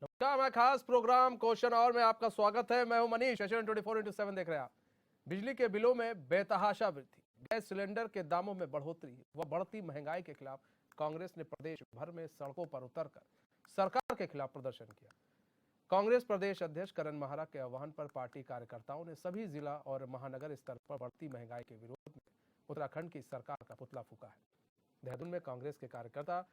नमस्कार, मैं खास प्रोग्राम क्वेश्चन और में आपका स्वागत है। मैं हूं मनीष। एशियन 24x7 देख रहे हैं आप। बिजली के बिलों में बेतहाशा वृद्धि, गैस सिलेंडर के दामों में बढ़ोतरी व बढ़ती महंगाई के खिलाफ कांग्रेस ने प्रदेश भर में सड़कों पर उतरकर सरकार के खिलाफ प्रदर्शन किया। कांग्रेस प्रदेश अध्यक्ष करण माहरा के आह्वान पर पार्टी कार्यकर्ताओं ने सभी जिला और महानगर स्तर पर बढ़ती महंगाई के विरोध में उत्तराखंड की सरकार का पुतला फूंका है। देहरादून में कांग्रेस के कार्यकर्ता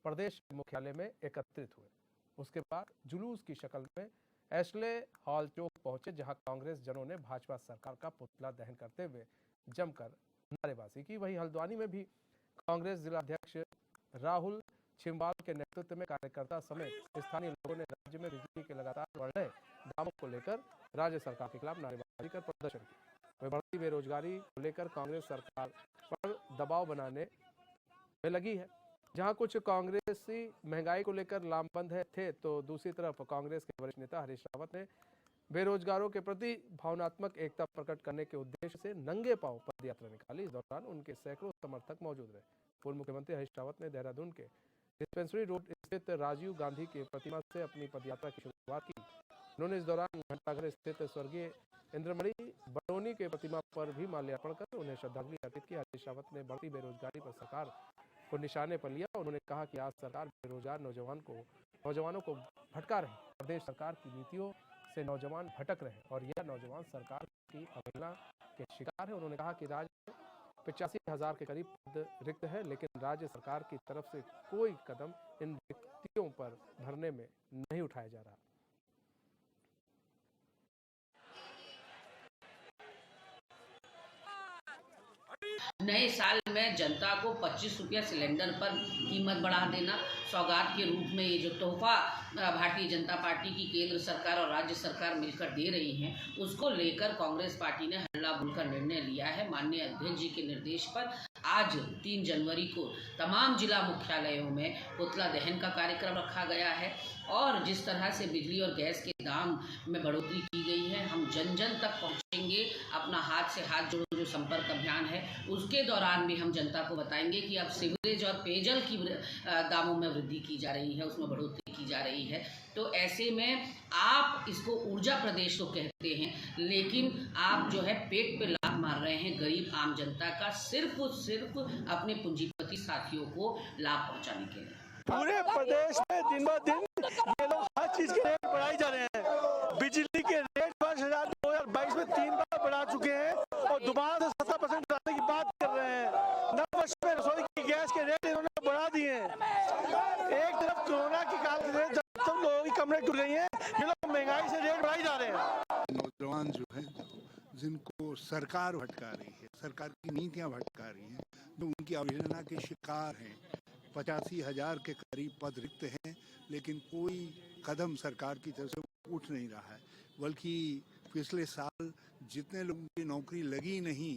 प्रदेश मुख्यालय में एकत्रित हुए। उसके बाद जुलूस की शक्ल में एस्ले हॉल चौक पहुंचे, जहां कांग्रेस जनों ने भाजपा सरकार का पुतला दहन करते हुए जमकर नारेबाजी की। वहीं हल्द्वानी में भी कांग्रेस जिलाध्यक्ष राहुल छिंबाल के नेतृत्व में कार्यकर्ता समेत स्थानीय लोगों ने राज्य में बिजली के लगातार बढ़ रहे दामों को लेकर राज्य सरकार के खिलाफ नारेबाजी कर प्रदर्शन किया। वहीं बढ़ती बेरोजगारी को लेकर कांग्रेस सरकार पर दबाव बनाने में लगी है। जहां कुछ कांग्रेसी महंगाई को लेकर लामबंद थे, तो दूसरी तरफ कांग्रेस के वरिष्ठ नेता हरीश रावत ने बेरोजगारों के प्रति भावनात्मक एकता प्रकट करने के उद्देश्य से नंगे पांव पदयात्रा निकाली। इस दौरान उनके सैकड़ों समर्थक मौजूद रहे। पूर्व मुख्यमंत्री हरीश रावत ने देहरादून के डिस्पेंसरी रोड स्थित राजीव गांधी की प्रतिमा से अपनी पदयात्रा की शुरुआत की। उन्होंने इस दौरान घंटाघर स्थित स्वर्गीय इंद्रमणि बडोनी के प्रतिमा पर भी माल्यार्पण कर उन्हें श्रद्धांजलि अर्पित की। हरीश रावत ने बढ़ती बेरोजगारी पर सरकार को निशाने पर लिया। उन्होंने कहा कि आज सरकार बेरोजगार नौजवानों को भटका रही। प्रदेश सरकार की नीतियों से नौजवान भटक रहे और यह नौजवान सरकार की अवहेलना के शिकार है। उन्होंने कहा कि राज्य में 85,000 के करीब पद रिक्त है, लेकिन राज्य सरकार की तरफ से कोई कदम इन रिक्तियों पर भरने में नहीं उठाया जा रहा। नए साल में जनता को 25 रुपया सिलेंडर पर कीमत बढ़ा देना, सौगात के रूप में ये जो तोहफा भारतीय जनता पार्टी की केंद्र सरकार और राज्य सरकार मिलकर दे रही हैं, उसको लेकर कांग्रेस पार्टी ने हल्ला बोलकर निर्णय लिया है। माननीय अध्यक्ष जी के निर्देश पर आज 3 जनवरी को तमाम जिला मुख्यालयों में पुतला दहन का कार्यक्रम रखा गया है। और जिस तरह से बिजली और गैस के दाम में बढ़ोतरी की गई है, हम जन जन तक पहुँचेंगे। अपना हाथ से हाथ जोड़ो जो संपर्क अभियान है, उसके दौरान भी हम जनता को बताएंगे कि अब सीवरेज और पेयजल की दामों में वृद्धि की जा रही है, उसमें बढ़ोतरी की जा रही है। तो ऐसे में आप इसको ऊर्जा प्रदेश तो कहते हैं, लेकिन आप जो है पेट पे लात मार रहे हैं गरीब आम जनता का, सिर्फ और सिर्फ अपने पूंजीपति साथियों को लाभ पहुंचाने के लिए। पूरे प्रदेश में दिन ब दिन ये लोग हर चीज के रेट बढ़ाई जा रहे हैं। बिजली के रेट 2022 में 3 बार बढ़ा चुके हैं और दोबारा से 70% बढ़ाने की बात कर रहे हैं। नव वर्ष में रसोई की गैस के रेट इन्होंने बढ़ा दिए हैं। एक तरफ कोरोना के काल के रेट जब सब लोगों की कमरें टूट गई हैं, ये लोग महंगाई से रेट बढ़ाई जा रहे हैं। नौजवान जो है, जिनको सरकार भटका रही है, सरकार की नीतियां भटका रही हैं, जो उनकी अवहेलना के शिकार हैं। 85,000 के करीब पद रिक्त हैं, लेकिन कोई कदम सरकार की तरफ से उठ नहीं रहा है। बल्कि पिछले साल जितने लोगों की नौकरी लगी नहीं,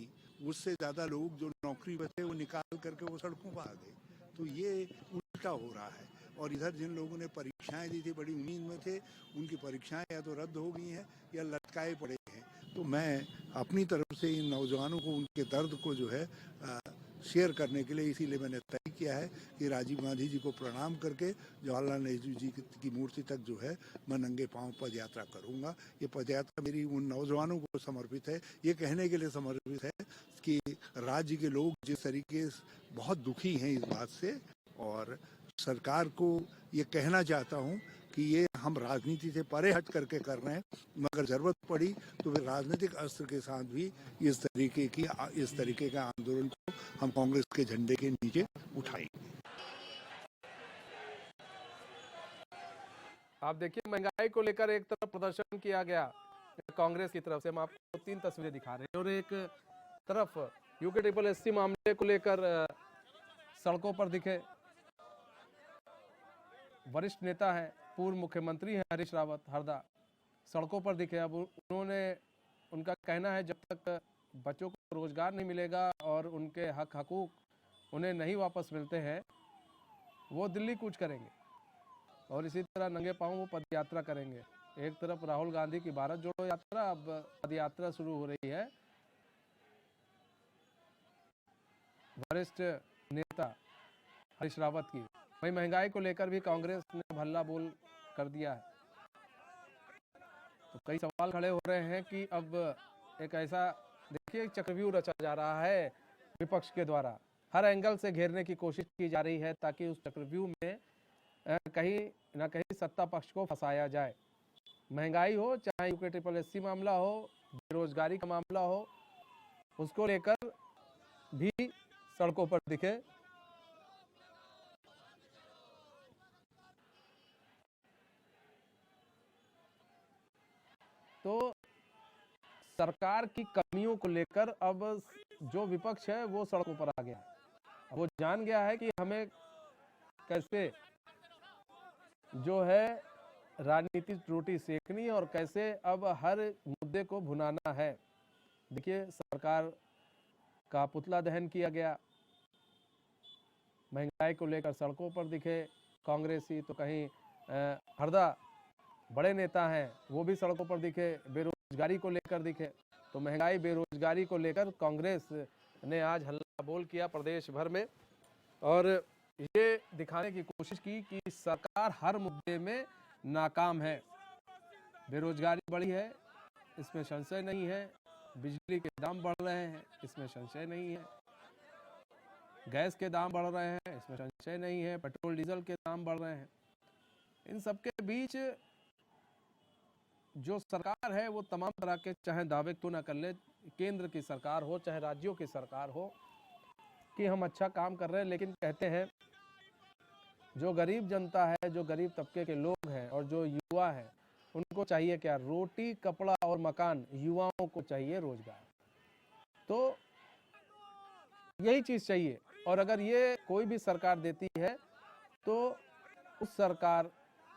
उससे ज़्यादा लोग जो नौकरी बचे वो निकाल करके वो सड़कों पर आ गए। तो ये उल्टा हो रहा है। और इधर जिन लोगों ने परीक्षाएं दी थी, बड़ी उम्मीद में थे, उनकी परीक्षाएं या तो रद्द हो गई हैं या लटकाए पड़े हैं। तो मैं अपनी तरफ से इन नौजवानों को उनके दर्द को जो है शेयर करने के लिए, इसीलिए मैंने तय किया है कि राजीव गांधी जी को प्रणाम करके जवाहरलाल नेहरू जी की मूर्ति तक जो है मैं नंगे पांव पद यात्रा करूँगा। ये पद यात्रा मेरी उन नौजवानों को समर्पित है, ये कहने के लिए समर्पित है कि राज्य के लोग जिस तरीके से बहुत दुखी हैं इस बात से, और सरकार को ये कहना चाहता हूँ कि ये हम राजनीति से परे हट करके कर रहे हैं, मगर ज़रूरत पड़ी तो फिर राजनीतिक अस्त्र के साथ भी इस तरीके का आंदोलन को हम कांग्रेस के झंडे के नीचे उठाएंगे। आप देखिए, महंगाई को लेकर एक तरफ प्रदर्शन किया गया कांग्रेस की तरफ से, हम आपको 3 तस्वीरें दिखा रहे हैं, और एक तरफ UKSSC मामले को लेकर सड़कों पर दिखे वरिष्ठ नेता हैं, पूर्व मुख्यमंत्री हैं हरीश रावत, हरदा सड़कों पर दिखे। अब उनका कहना है जब तक बच्चों को रोजगार नहीं मिलेगा और उनके हकूक उन्हें नहीं वापस मिलते हैं, वो दिल्ली कूच करेंगे और इसी तरह नंगे पांव वो पदयात्रा करेंगे। एक तरफ राहुल गांधी की भारत जोड़ो यात्रा, अब पदयात्रा शुरू हो रही है। वरिष्ठ नेता हरीश रावत की। वहीं महंगाई को लेकर भी कांग्रेस ने हल्ला बोल कर दिया है। तो कई सवाल खड़े हो रहे हैं कि अब एक ऐसा देखिए चक्रव्यूह रचा जा रहा है विपक्ष के द्वारा, हर एंगल से घेरने की कोशिश की जा रही है ताकि उस चक्रव्यूह में कहीं ना कहीं सत्ता पक्ष को फंसाया जाए। महंगाई हो, चाहे यूके ट्रिपल एससी मामला हो, बेरोजगारी का मामला हो, उसको लेकर भी सड़कों पर दिखे। तो सरकार की कमियों को लेकर अब जो विपक्ष है वो सड़कों पर आ गया है। वो जान गया है कि हमें कैसे जो है राजनीतिक रोटी सेकनी और कैसे अब हर मुद्दे को भुनाना है। देखिए सरकार का पुतला दहन किया गया, महंगाई को लेकर सड़कों पर दिखे कांग्रेसी, तो कहीं हरदा बड़े नेता हैं वो भी सड़कों पर दिखे, बेरोजगारी को लेकर दिखे। तो महंगाई बेरोजगारी को लेकर कांग्रेस ने आज हल्ला बोल किया प्रदेश भर में और ये दिखाने की कोशिश की कि सरकार हर मुद्दे में नाकाम है। बेरोजगारी बढ़ी है, इसमें संशय नहीं है, बिजली के दाम बढ़ रहे हैं, इसमें संशय नहीं है, गैस के दाम बढ़ रहे हैं, इसमें संशय नहीं है, पेट्रोल डीजल के दाम बढ़ रहे हैं। इन सबके बीच जो सरकार है वो तमाम तरह के चाहे दावे क्यों ना कर ले, केंद्र की सरकार हो चाहे राज्यों की सरकार हो, कि हम अच्छा काम कर रहे हैं, लेकिन कहते हैं जो गरीब जनता है, जो गरीब तबके के लोग हैं और जो युवा हैं, उनको चाहिए क्या? रोटी, कपड़ा और मकान। युवाओं को चाहिए रोजगार। तो यही चीज चाहिए और अगर ये कोई भी सरकार देती है तो उस सरकार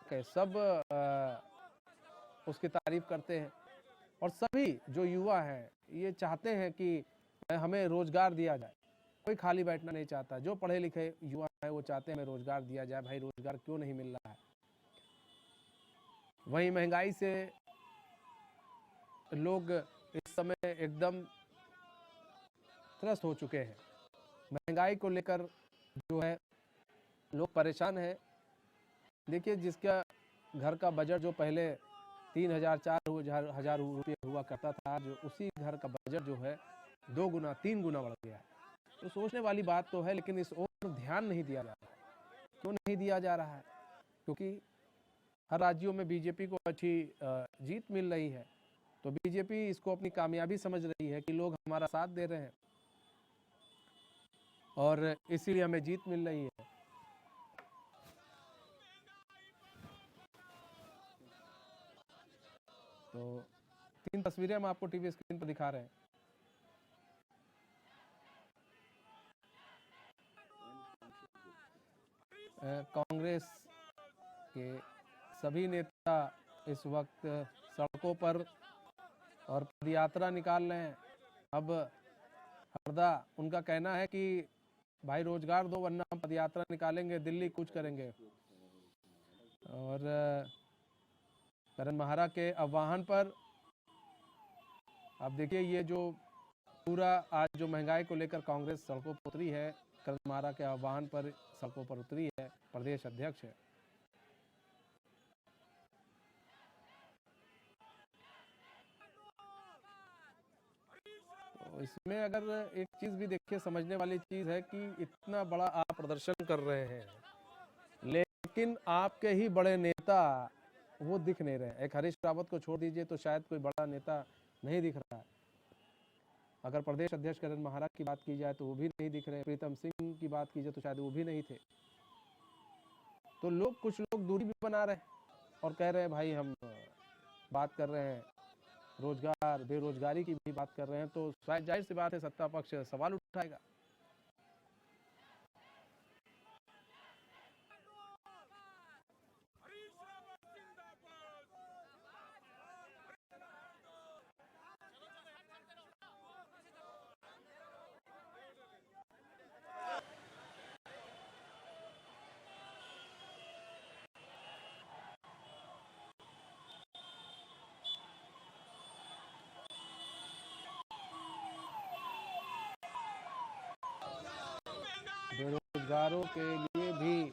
के सब उसकी तारीफ करते हैं और सभी जो युवा हैं ये चाहते हैं कि हमें रोजगार दिया जाए। कोई खाली बैठना नहीं चाहता। जो पढ़े लिखे युवा है वो चाहते हैं हमें रोजगार दिया जाए। भाई रोजगार क्यों नहीं मिल रहा है? वहीं महंगाई से लोग इस समय एकदम त्रस्त हो चुके हैं। महंगाई को लेकर जो है लोग परेशान हैं। देखिए जिसका घर का बजट जो पहले 3,000-4,000 रुपये हुआ करता था, आज उसी घर का बजट जो है 2 गुना 3 गुना बढ़ गया है। तो सोचने वाली बात तो है, लेकिन इस ओर ध्यान नहीं दिया जा रहा है। क्यों नहीं दिया जा रहा है? क्योंकि हर राज्यों में बीजेपी को अच्छी जीत मिल रही है, तो बीजेपी इसको अपनी कामयाबी समझ रही है कि लोग हमारा साथ दे रहे हैं और इसीलिए हमें जीत मिल रही है। तो 3 तस्वीरें हम आपको टीवी स्क्रीन पर दिखा रहे हैं। कांग्रेस के सभी नेता इस वक्त सड़कों पर और पदयात्रा निकाल रहे हैं। अब हरदा उनका कहना है कि भाई रोजगार दो वरना हम पदयात्रा निकालेंगे, दिल्ली कूच करेंगे। और करण महारा के आह्वान पर अब देखिए ये जो पूरा आज जो महंगाई को लेकर कांग्रेस सड़कों पर उतरी है, करण महारा के आह्वान पर सड़कों पर उतरी है, प्रदेश अध्यक्ष है। तो इसमें अगर एक चीज भी देखिए समझने वाली चीज है कि इतना बड़ा आप प्रदर्शन कर रहे हैं, लेकिन आपके ही बड़े नेता वो दिख नहीं रहे। एक हरीश रावत को छोड़ दीजिए तो शायद कोई बड़ा नेता नहीं दिख रहा है। अगर प्रदेश अध्यक्ष करण महारा की बात की जाए तो वो भी नहीं दिख रहे। प्रीतम सिंह की बात की जाए तो शायद वो भी नहीं थे। तो लोग कुछ लोग दूरी भी बना रहे हैं और कह रहे हैं भाई हम बात कर रहे हैं रोजगार बेरोजगारी की भी बात कर रहे हैं, तो शायद जाहिर सी बात है सत्ता पक्ष सवाल उठाएगा। बेरोजगारों के लिए भी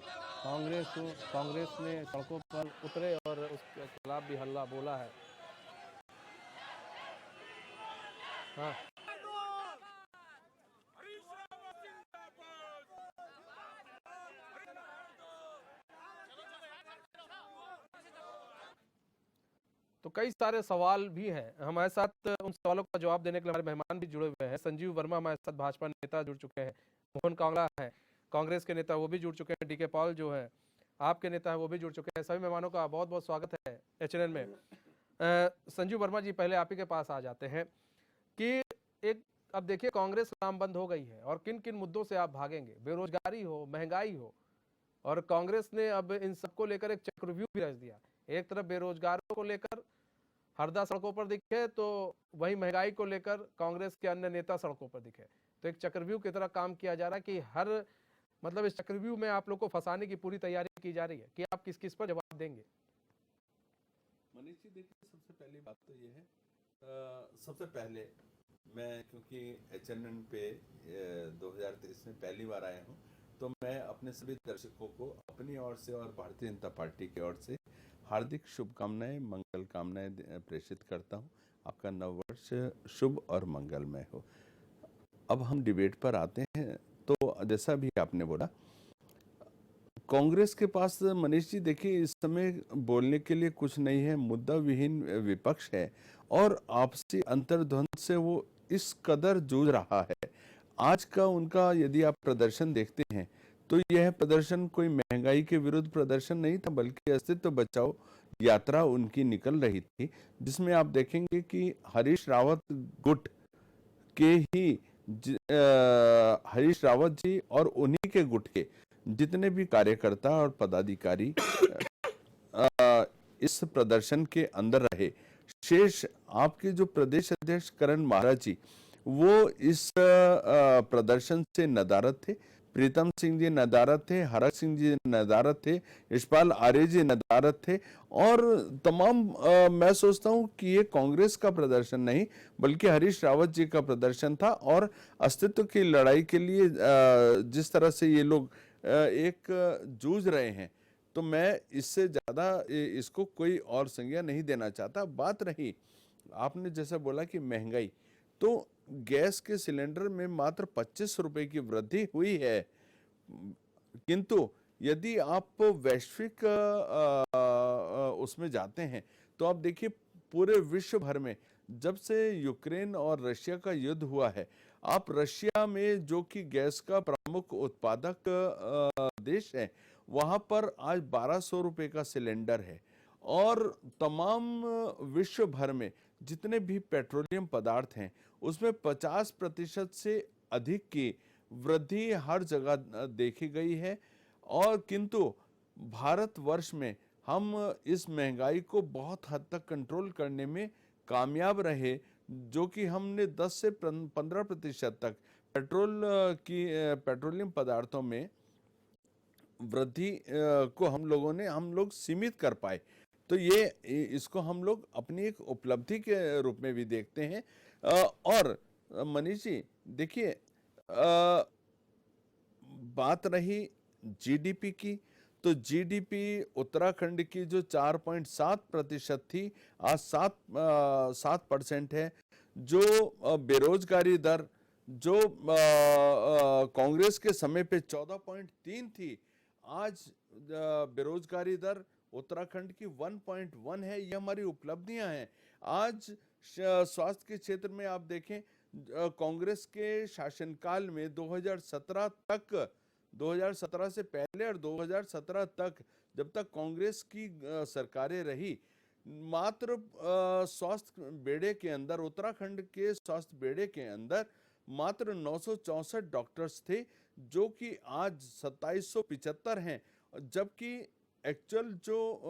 कांग्रेस ने सड़कों पर उतरे और उसके खिलाफ भी हल्ला बोला है। हाँ। तो कई सारे सवाल भी हैं। हमारे साथ उन सवालों का जवाब देने के लिए हमारे मेहमान भी जुड़े हुए हैं। संजीव वर्मा हमारे साथ भाजपा नेता जुड़ चुके हैं, मोहन कांगड़ा है कांग्रेस के नेता, वो भी जुड़ चुके हैं, डीके पॉल जो है आपके नेता है वो भी जुड़ चुके हैं। सभी मेहमानों का बहुत बहुत स्वागत है एचएनएन में। संजीव वर्मा जी, पहले आप ही के पास आ जाते हैं कि एक अब देखिए कांग्रेस नाम बंद हो गई है और किन किन मुद्दों से आप भागेंगे, बेरोजगारी हो, महंगाई हो, और कांग्रेस ने अब इन सबको लेकर एक चक्रव्यूह भी रच दिया। एक तरफ बेरोजगारों को लेकर हरदा सड़कों पर दिखे, तो वहीं महंगाई को लेकर कांग्रेस के अन्य नेता सड़कों पर दिखे। तो एक चक्रव्यूह की तरह काम किया जा रहा है कि हर मतलब इस चक्रव्यूह में आप लोग को फंसाने की पूरी तैयारी की जा रही है कि आप किस किस पर जवाब देंगे। मनीष जी, देखिए, सबसे पहली बात तो ये है, सबसे पहले मैं क्योंकि एचएनएन पे 2023 में पहली बार आया हूँ, तो मैं अपने सभी दर्शकों को अपनी ओर से और भारतीय जनता पार्टी की ओर से हार्दिक शुभकामनाएं, मंगल कामनाएं प्रेषित करता हूं। आपका नववर्ष शुभ और मंगलमय हो। अब हम डिबेट पर आते हैं। तो जैसा भी आपने बोला, कांग्रेस के पास मनीष जी देखिए इस समय बोलने के लिए कुछ नहीं है, मुद्दा विहीन विपक्ष है और आपसी अंतर्द्वंद से वो इस कदर जूझ रहा है। आज का उनका यदि आप प्रदर्शन देखते हैं तो यह प्रदर्शन कोई महंगाई के विरुद्ध प्रदर्शन नहीं था, बल्कि अस्तित्व बचाओ यात्रा उनकी निकल रही थी, जिसमें आप देखेंगे कि हरीश रावत गुट के ही हरीश रावत जी और उन्हीं के गुट के जितने भी कार्यकर्ता और पदाधिकारी इस प्रदर्शन के अंदर रहे। शेष आपके जो प्रदेश अध्यक्ष करण महाराज जी, वो इस प्रदर्शन से नदारद थे। प्रीतम सिंह जी नदारद थे, हरक सिंह जी नदारद थे, यशपाल आर्य जी नदारद थे और तमाम मैं सोचता हूं कि ये कांग्रेस का प्रदर्शन नहीं बल्कि हरीश रावत जी का प्रदर्शन था। और अस्तित्व की लड़ाई के लिए जिस तरह से ये लोग एक जूझ रहे हैं, तो मैं इससे ज्यादा इसको कोई और संज्ञा नहीं देना चाहता। बात रही आपने जैसा बोला कि महंगाई, तो गैस के सिलेंडर में मात्र 25 रुपए की वृद्धि हुई है, किंतु यदि आप वैश्विक उसमें जाते हैं तो आप देखिए पूरे विश्व भर में जब से यूक्रेन और रशिया का युद्ध हुआ है, आप रशिया में जो कि गैस का प्रमुख उत्पादक देश है, वहां पर आज 1200 रुपए का सिलेंडर है। और तमाम विश्व भर में जितने भी पेट्रोलियम पदार्थ हैं उसमें 50% से अधिक की वृद्धि हर जगह देखी गई है। और किंतु भारतवर्ष में हम इस महंगाई को बहुत हद तक कंट्रोल करने में कामयाब रहे, जो कि हमने 10 से 15% तक पेट्रोलियम पदार्थों में वृद्धि को हम लोग सीमित कर पाए। तो ये इसको हम लोग अपनी एक उपलब्धि के रूप में भी देखते हैं। और मनीष जी देखिए, बात रही जीडीपी की, तो जीडीपी उत्तराखंड की जो 4.7% थी, आज 7% है। जो बेरोजगारी दर जो कांग्रेस के समय पे 14.3 थी, आज बेरोजगारी दर उत्तराखंड की 1.1 है। ये हमारी उपलब्धियां हैं। आज स्वास्थ्य के क्षेत्र में आप देखें, कांग्रेस के शासनकाल में 2017 से पहले और 2017 तक, जब तक कांग्रेस की सरकारें रही, मात्र स्वास्थ्य बेड़े के अंदर, उत्तराखंड के स्वास्थ्य बेड़े के अंदर मात्र 964 डॉक्टर्स थे, जो कि आज 2775 हैं। जबकि एक्चुअल जो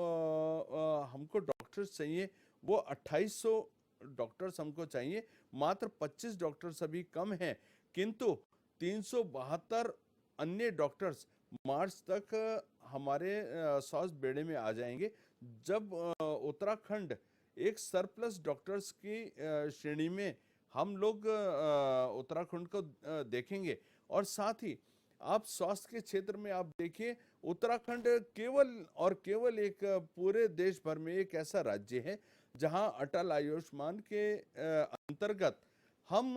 हमको डॉक्टर्स चाहिए वो 2800 डॉक्टर्स हमको चाहिए, मात्र 25 डॉक्टर्स अभी कम हैं। किंतु 372 अन्य डॉक्टर्स मार्च तक हमारे स्वास्थ्य बेड़े में आ जाएंगे, जब उत्तराखंड एक सरप्लस डॉक्टर्स की श्रेणी में हम लोग उत्तराखंड को देखेंगे। और साथ ही आप स्वास्थ्य के क्षेत्र में आप देखिए, उत्तराखंड केवल और केवल एक पूरे देश भर में एक ऐसा राज्य है जहां अटल आयुष्मान के अंतर्गत हम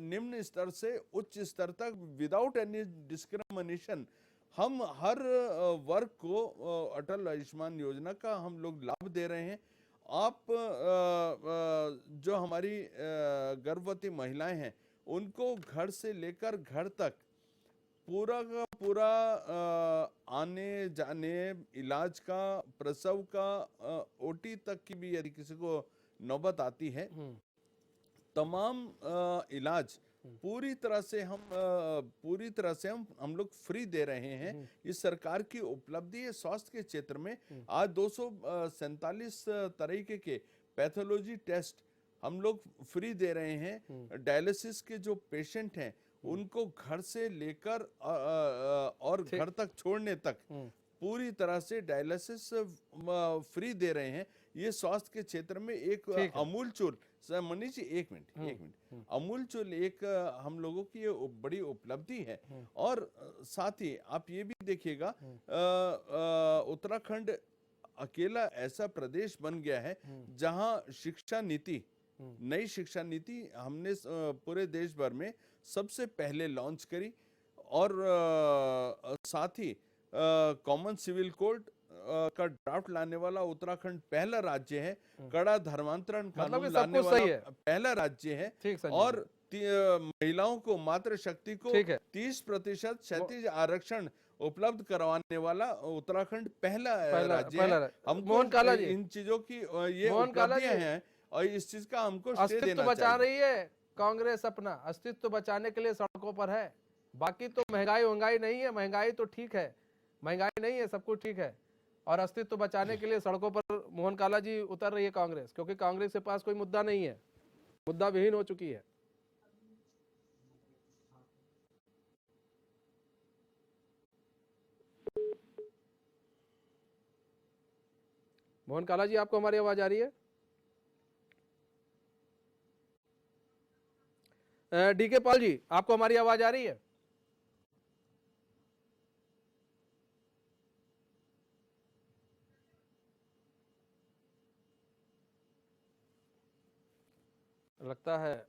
निम्न स्तर से उच्च स्तर तक विदाउट एनी डिस्क्रिमिनेशन हम हर वर्ग को अटल आयुष्मान योजना का हम लोग लाभ दे रहे हैं। आप जो हमारी गर्भवती महिलाएं हैं उनको घर से लेकर घर तक पूरा का पूरा आने जाने, इलाज का, प्रसव का, ओटी तक की भी यदि किसी को नौबत आती है, तमाम इलाज पूरी तरह से हम लोग फ्री दे रहे हैं। ये सरकार की उपलब्धि है स्वास्थ्य के क्षेत्र में। आज 247 तरीके के पैथोलॉजी टेस्ट हम लोग फ्री दे रहे हैं। डायलिसिस के जो पेशेंट हैं उनको घर से लेकर और घर तक छोड़ने तक पूरी तरह से डायलिसिस फ्री दे रहे हैं। ये स्वास्थ्य के क्षेत्र में एक अमूलचूल, मनीष जी एक मिनट, अमूलचूल एक हम लोगों की ये बड़ी उपलब्धि है। और साथ ही आप ये भी देखिएगा, उत्तराखंड अकेला ऐसा प्रदेश बन गया है जहां शिक्षा नीति, नई शिक्षा नीति हमने पूरे देश भर में सबसे पहले लॉन्च करी। और साथ ही कॉमन सिविल कोड का ड्राफ्ट लाने वाला उत्तराखंड पहला राज्य है। कड़ा धर्मांतरण कानून लाने वाला पहला राज्य है। और महिलाओं को, मातृशक्ति को 30% क्षैतिज आरक्षण उपलब्ध करवाने वाला उत्तराखंड पहला राज्य है। हमको इन चीजों की ये उपलब्धियां हैं और इस चीज का हमको अस्तित्व बचा रही है कांग्रेस, अपना अस्तित्व बचाने के लिए सड़कों पर है। बाकी तो महंगाई नहीं है, महंगाई तो ठीक है, महंगाई नहीं है, सब कुछ ठीक है। और अस्तित्व बचाने के लिए सड़कों पर मोहन काला जी उतर रही है कांग्रेस, क्योंकि कांग्रेस के पास कोई मुद्दा नहीं है, मुद्दा विहीन हो चुकी है। मोहन काला जी, आपको हमारी आवाज आ रही है? डीके पाल जी, आपको हमारी आवाज आ रही है? लगता है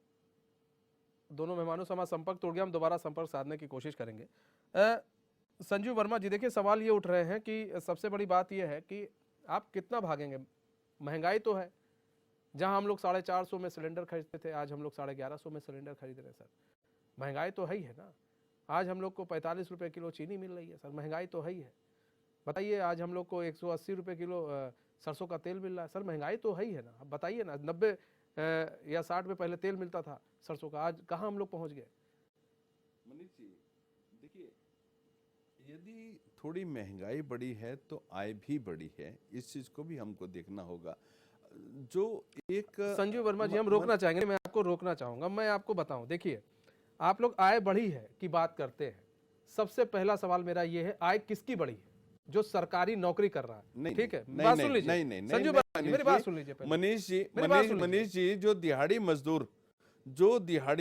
दोनों मेहमानों से हमारा संपर्क टूट गया। हम दोबारा संपर्क साधने की कोशिश करेंगे। संजीव वर्मा जी, देखिए सवाल ये उठ रहे हैं कि सबसे बड़ी बात ये है कि आप कितना भागेंगे। महंगाई तो है, जहां हम लोग 450 में सिलेंडर खरीदते थे, आज हम लोग 1150 में सिलेंडर खरीद रहे हैं। सर महंगाई तो है ही है ना। आज हम लोग को 45 रुपये किलो चीनी मिल रही है। सर महंगाई तो है ही है। बताइए, आज हम लोग को 180 रुपये किलो सरसों का तेल मिल रहा है। सर महंगाई तो है ही है ना। अब बताइए ना, 90 या 60 में पहले तेल मिलता था सरसों का, आज कहाँ हम लोग पहुंच गए। मनीष जी देखिए, यदि थोड़ी महंगाई बढ़ी है तो आय भी बढ़ी है, इस चीज को भी हमको देखना होगा। जो एक संजीव वर्मा जी, हम रोकना चाहेंगे, मैं आपको रोकना चाहूंगा। मैं आपको बताऊं, देखिए आप लोग आय बढ़ी है की बात करते हैं। सबसे पहला सवाल मेरा ये है, आय किसकी बढ़ी है? जो सरकारी नौकरी कर रहा है। ठीक है, बात सुन लीजिए। संजीव वर्मा जी, मेरी बात सुन लीजिए। मनीष जी, जो दिहाड़ी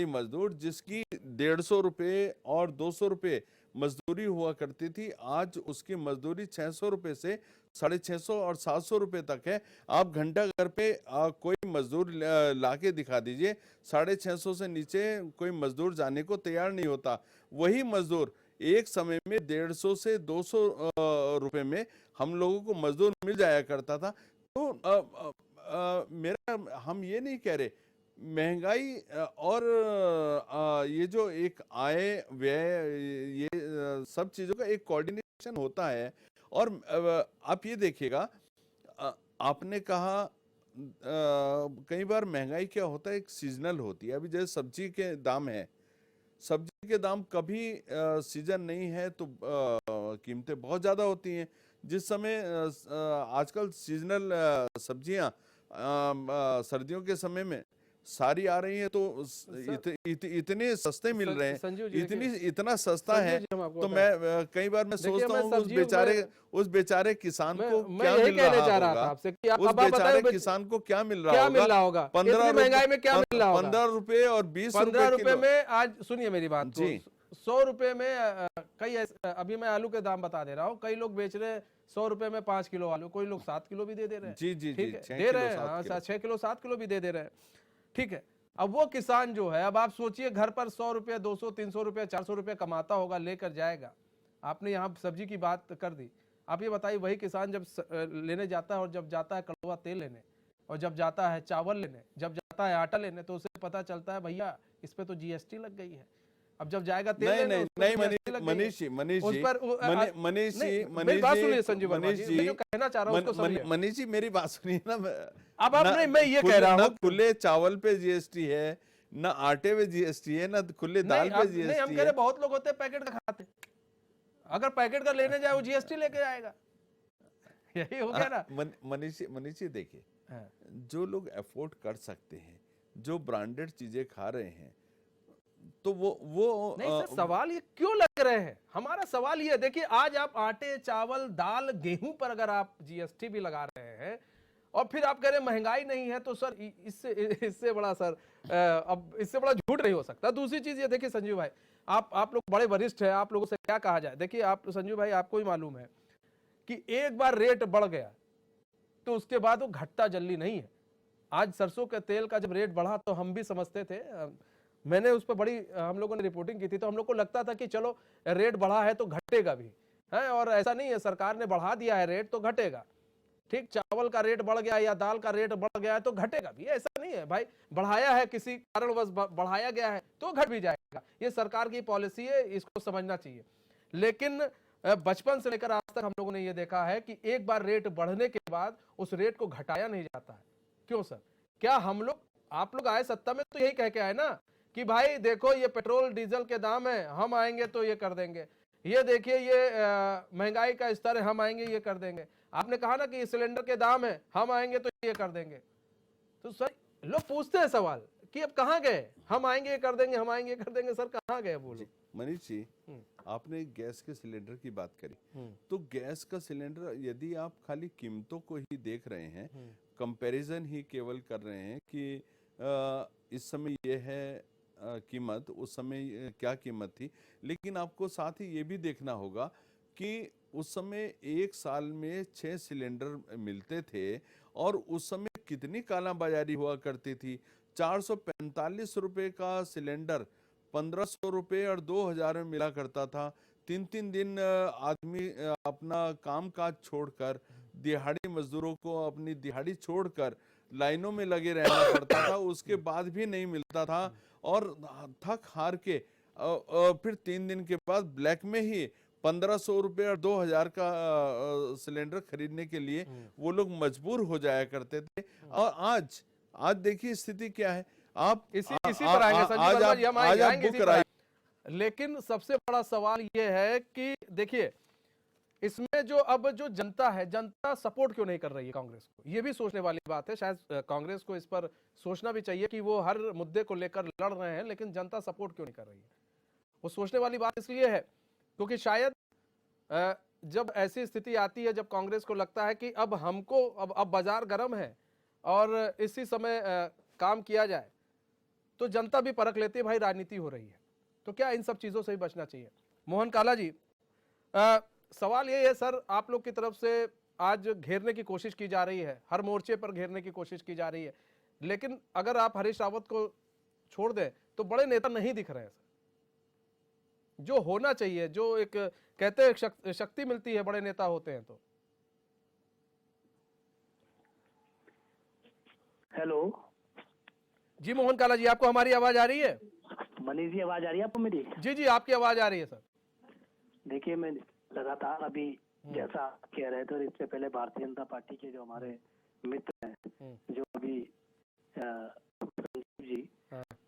मजदूर जिसकी 150 रुपए और 200 रुपए मजदूरी हुआ करती थी, आज उसकी मजदूरी 600 रुपए से 650 और 700 रुपए तक है। आप घंटा घर पे कोई मजदूर लाके दिखा दीजिए, 650 से नीचे कोई मजदूर जाने को तैयार नहीं होता। वही मजदूर एक समय में 150 से 200 रुपए में हम लोगों को मजदूर मिल जाया करता था। तो हम ये नहीं कह रहे महंगाई और ये जो एक आय व्यय, ये सब चीजों का एक कोऑर्डिनेशन होता है। और आप ये देखिएगा, आपने कहा कई बार महंगाई क्या होता है, एक सीजनल होती है। अभी जैसे सब्जी के दाम है, सब्जी के दाम कभी सीजन नहीं है तो कीमतें बहुत ज़्यादा होती हैं। जिस समय आजकल सीजनल सब्जियां सर्दियों के समय में सारी आ रही है तो इतने सस्ते मिल रहे हैं, इतना सस्ता है। तो मैं कई बार मैं सोचता हूँ उस बेचारे किसान को क्या मिल रहा होगा, उस बेचारे किसान को क्या मिल रहा होगा। 15 महंगाई में क्या मिल रहा होगा? 15 रुपए और 20 रुपए में। आज सुनिए मेरी बात जी, 100 रुपए में कई, अभी मैं आलू के दाम बता दे रहा हूँ, कई लोग बेच रहे हैं 100 रुपए में 5 किलो आलू, कोई लोग 7 किलो भी दे रहे हैं। जी, ठीक है, दे रहे हैं 6 किलो 7 किलो भी दे रहे हैं। ठीक है, अब वो किसान जो है, अब आप सोचिए घर पर 100 रुपये, 200, 300 रुपये, 400 रुपये कमाता होगा, लेकर जाएगा। आपने यहाँ सब्जी की बात कर दी, आप ये बताइए वही किसान जब लेने जाता है, और जब जाता है कड़वा तेल लेने, और जब जाता है चावल लेने, जब जाता है आटा लेने, तो उसे पता चलता है भैया इस पे तो जीएसटी लग गई है। अब जब जाएगा तेल नहीं लेने, नहीं उस पे नहीं तो GST लग गई है। मनीष जी, मनीष उस जी, पर मनीष जी, मेरी बात सुनिए संजीव वर्मा मनीष जी, मैं जो कहना चाह रहा हूँ उसको समझिए। मनीष जी मेरी बात सुनिए ना। अब आप नहीं, मैं ये कह रहा ना हूँ, खुले चावल पे जीएसटी है, ना आटे पे जीएसटी है, ना खुले दाल पे नहीं हम जीएसटी कह रहे है। बहुत लोग होते हैं पैकेट का खाते, अगर पैकेट का लेने जाए वो जीएसटी लेके आएगा, यही हो गया ना। मनीष जी देखिए, हाँ। जो लोग अफोर्ड कर सकते हैं, जो ब्रांडेड चीजें खा रहे हैं, तो वो नहीं सर, सवाल ये क्यों लग रहे हैं? हमारा सवाल ये है, देखिए आज आप आटे, चावल, दाल, गेहूं पर अगर आप जीएसटी भी लगा रहे हैं, और फिर आप कह रहे हैं महंगाई नहीं है, तो सर इससे बड़ा सर अब इससे बड़ा झूठ नहीं हो सकता। दूसरी चीज ये देखिए संजीव भाई, आप लोग बड़े वरिष्ठ हैं, आप लोगों से क्या कहा जाए। देखिए आप संजीव भाई, आपको ही मालूम है कि एक बार रेट बढ़ गया तो उसके बाद वो घटता जल्दी नहीं है। आज सरसों के तेल का जब रेट बढ़ा तो हम भी समझते थे, मैंने उस पर बड़ी हम लोगों ने रिपोर्टिंग की थी, तो हम लोग को लगता था कि चलो रेट बढ़ा है तो घटेगा भी है, और ऐसा नहीं है, सरकार ने बढ़ा दिया है रेट तो घटेगा। ठीक, चावल का रेट बढ़ गया या दाल का रेट बढ़ गया है तो घटेगा भी, ऐसा नहीं है भाई, बढ़ाया है किसी कारणवश बढ़ाया गया है तो घट भी जाएगा, ये सरकार की पॉलिसी है, इसको समझना चाहिए। लेकिन बचपन से लेकर आज तक हम लोगों ने ये देखा है कि एक बार रेट बढ़ने के बाद उस रेट को घटाया नहीं जाता है। क्यों सर? क्या हम लोग, आप लोग आए सत्ता में तो यही कह के आए ना कि भाई देखो ये पेट्रोल डीजल के दाम है, हम आएंगे तो ये कर देंगे, ये देखिए ये महंगाई का स्तर है, हम आएंगे ये कर देंगे। आपने कहा ना कि सिलेंडर के दाम है, हम आएंगे तो ये कर देंगे। तो सर लोग पूछते हैं सवाल कि अब कहाँ गए, हम आएंगे ये कर देंगे, हम आएंगे ये कर देंगे, सर कहाँ गए वो लोग? मनीष जी, आपने गैस के सिलेंडर की बात करी, तो गैस का सिलेंडर यदि आप खाली कीमतों को ही देख रहे हैं, कंपैरिजन ही केवल कर रहे हैं कि इस समय ये है कीमत, उस समय क्या कीमत थी, लेकिन आपको साथ ही ये भी देखना होगा कि उस समय एक साल में 6 सिलेंडर मिलते थे, और उस समय कितनी कालाबाजारी हुआ करती थी। 445 रुपए का सिलेंडर 1500 रुपए और 2000 में मिला करता था। 3-3 दिन आदमी अपना काम काज छोड़कर, दिहाड़ी मजदूरों को अपनी दिहाड़ी छोड़कर लाइनों में लगे रहना पड़ता था, उसके बाद भी नहीं मिलता था, और थक हार के फिर 3 दिन के बाद ब्लैक में ही 1500 रुपए और 2000 का सिलेंडर खरीदने के लिए वो लोग मजबूर हो जाया करते थे। और आज देखिए स्थिति क्या है। आप इसी पर आएंगे संजीव वर्मा जी, हम आएंगे इसी पर आएंगे। लेकिन सबसे बड़ा सवाल ये है कि देखिए इसमें जो अब जो जनता है, जनता सपोर्ट क्यों नहीं कर रही है कांग्रेस को? ये भी सोचने वाली बात है। शायद कांग्रेस को इस पर सोचना भी चाहिए कि वो हर मुद्दे को लेकर लड़ रहे हैं, लेकिन जनता सपोर्ट क्यों नहीं कर रही है? वो सोचने वाली बात इसलिए है क्योंकि शायद जब ऐसी स्थिति आती है, जब कांग्रेस को लगता है कि अब हमको अब बाजार गर्म है और इसी समय काम किया जाए, तो जनता भी परख लेती है भाई राजनीति हो रही है। तो क्या इन सब चीजों से भी बचना चाहिए? मोहन काला जी, सवाल ये है सर, आप लोग की तरफ से आज घेरने की कोशिश की जा रही है, हर मोर्चे पर घेरने की कोशिश की जा रही है, लेकिन अगर आप हरीश रावत को छोड़ दें तो बड़े नेता नहीं दिख रहे हैं सर। जो होना चाहिए, जो एक कहते हैं शक्ति मिलती है बड़े नेता होते हैं तो। हेलो जी मोहन काला जी, आपको हमारी आवाज आ रही है? मनीष जी, आवाज आ रही है आपको मेरी? जी जी, आपकी आवाज आ रही है सर। देखिए मैं लगातार अभी जैसा आप कह रहे थे, और इससे पहले भारतीय जनता पार्टी के जो हमारे मित्र हैं, जो अभी संजीव जी,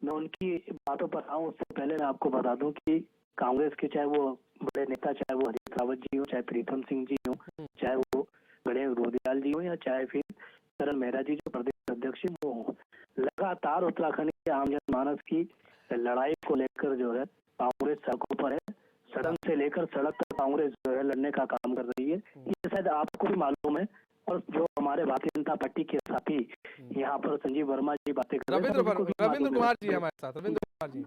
मैं उनकी बातों पर आऊँ उससे पहले मैं आपको बता दूं कि कांग्रेस के चाहे वो बड़े नेता, चाहे वो हरीश रावत जी हो, चाहे प्रीतम सिंह जी हो, चाहे वो गणेश रोडियाल जी हो, या चाहे फिर करण मेहरा जी जो प्रदेश अध्यक्ष वो हो, लगातार उत्तराखंड के आम जनमानस की लड़ाई को लेकर जो है कांग्रेस सड़कों पर है। सदन से लेकर सड़क तक कांग्रेस जो है लड़ने का काम कर रही है। ये शायद आपको भी मालूम है, और जो हमारे भारतीय जनता पार्टी के साथी यहाँ पर संजीव वर्मा जी बातें कर रहे हैं, रविंद्र कुमार जी हमारे साथ। रविंद्र कुमार जी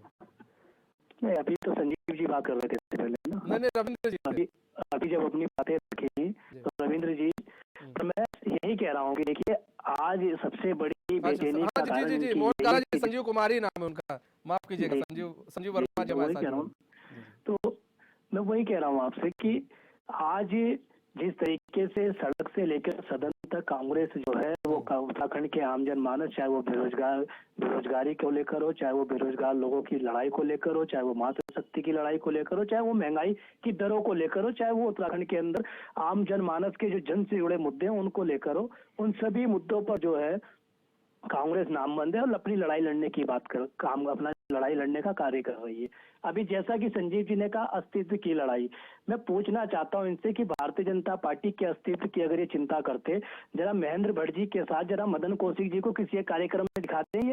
नहीं, अभी तो संजीव जी बात कर रहे थे पहले ना। नहीं रविंद्र जी, अभी जब अपनी बातें रखी तो रविंद्र जी, तो मैं यही कह रहा हूँ कि देखिए आज सबसे बड़ी अच्छा देने हाँ का जी कारण जी जी इनकी मोहन यही काला है जी, कि संजीव कुमारी नाम है उनका, माफ कीजिएगा, जी, संजीव वर्मा जी मैं हमारे वही साथ कह रहा जुड़े हूँ। हैं। जी, तो मैं वही कह रहा हूँ आपसे कि आज जिस तरीके से सड़क से लेकर सदन तक कांग्रेस जो है वो उत्तराखंड के आम जनमानस, चाहे वो बेरोजगारी को लेकर हो, चाहे वो बेरोजगार लोगों की लड़ाई को लेकर हो, चाहे वो मातृशक्ति की लड़ाई को लेकर हो, चाहे वो महंगाई की दरों को लेकर हो, चाहे वो उत्तराखंड के अंदर आम जनमानस के जो जन से जुड़े मुद्दे हैं उनको लेकर हो, उन सभी मुद्दों पर जो है कांग्रेस नामबंद है और अपनी लड़ाई लड़ने की बात कर काम अपना लड़ाई लड़ने का कार्य कर रही है। अभी जैसा कि संजीव जी ने कहा अस्तित्व की लड़ाई, मैं पूछना चाहता हूं इनसे कि भारतीय जनता पार्टी के अस्तित्व की अगर ये चिंता करते, जरा महेंद्र भट्ट जी के साथ जरा मदन कौशिक जी को किसी एक कार्यक्रम में दिखाते हैं।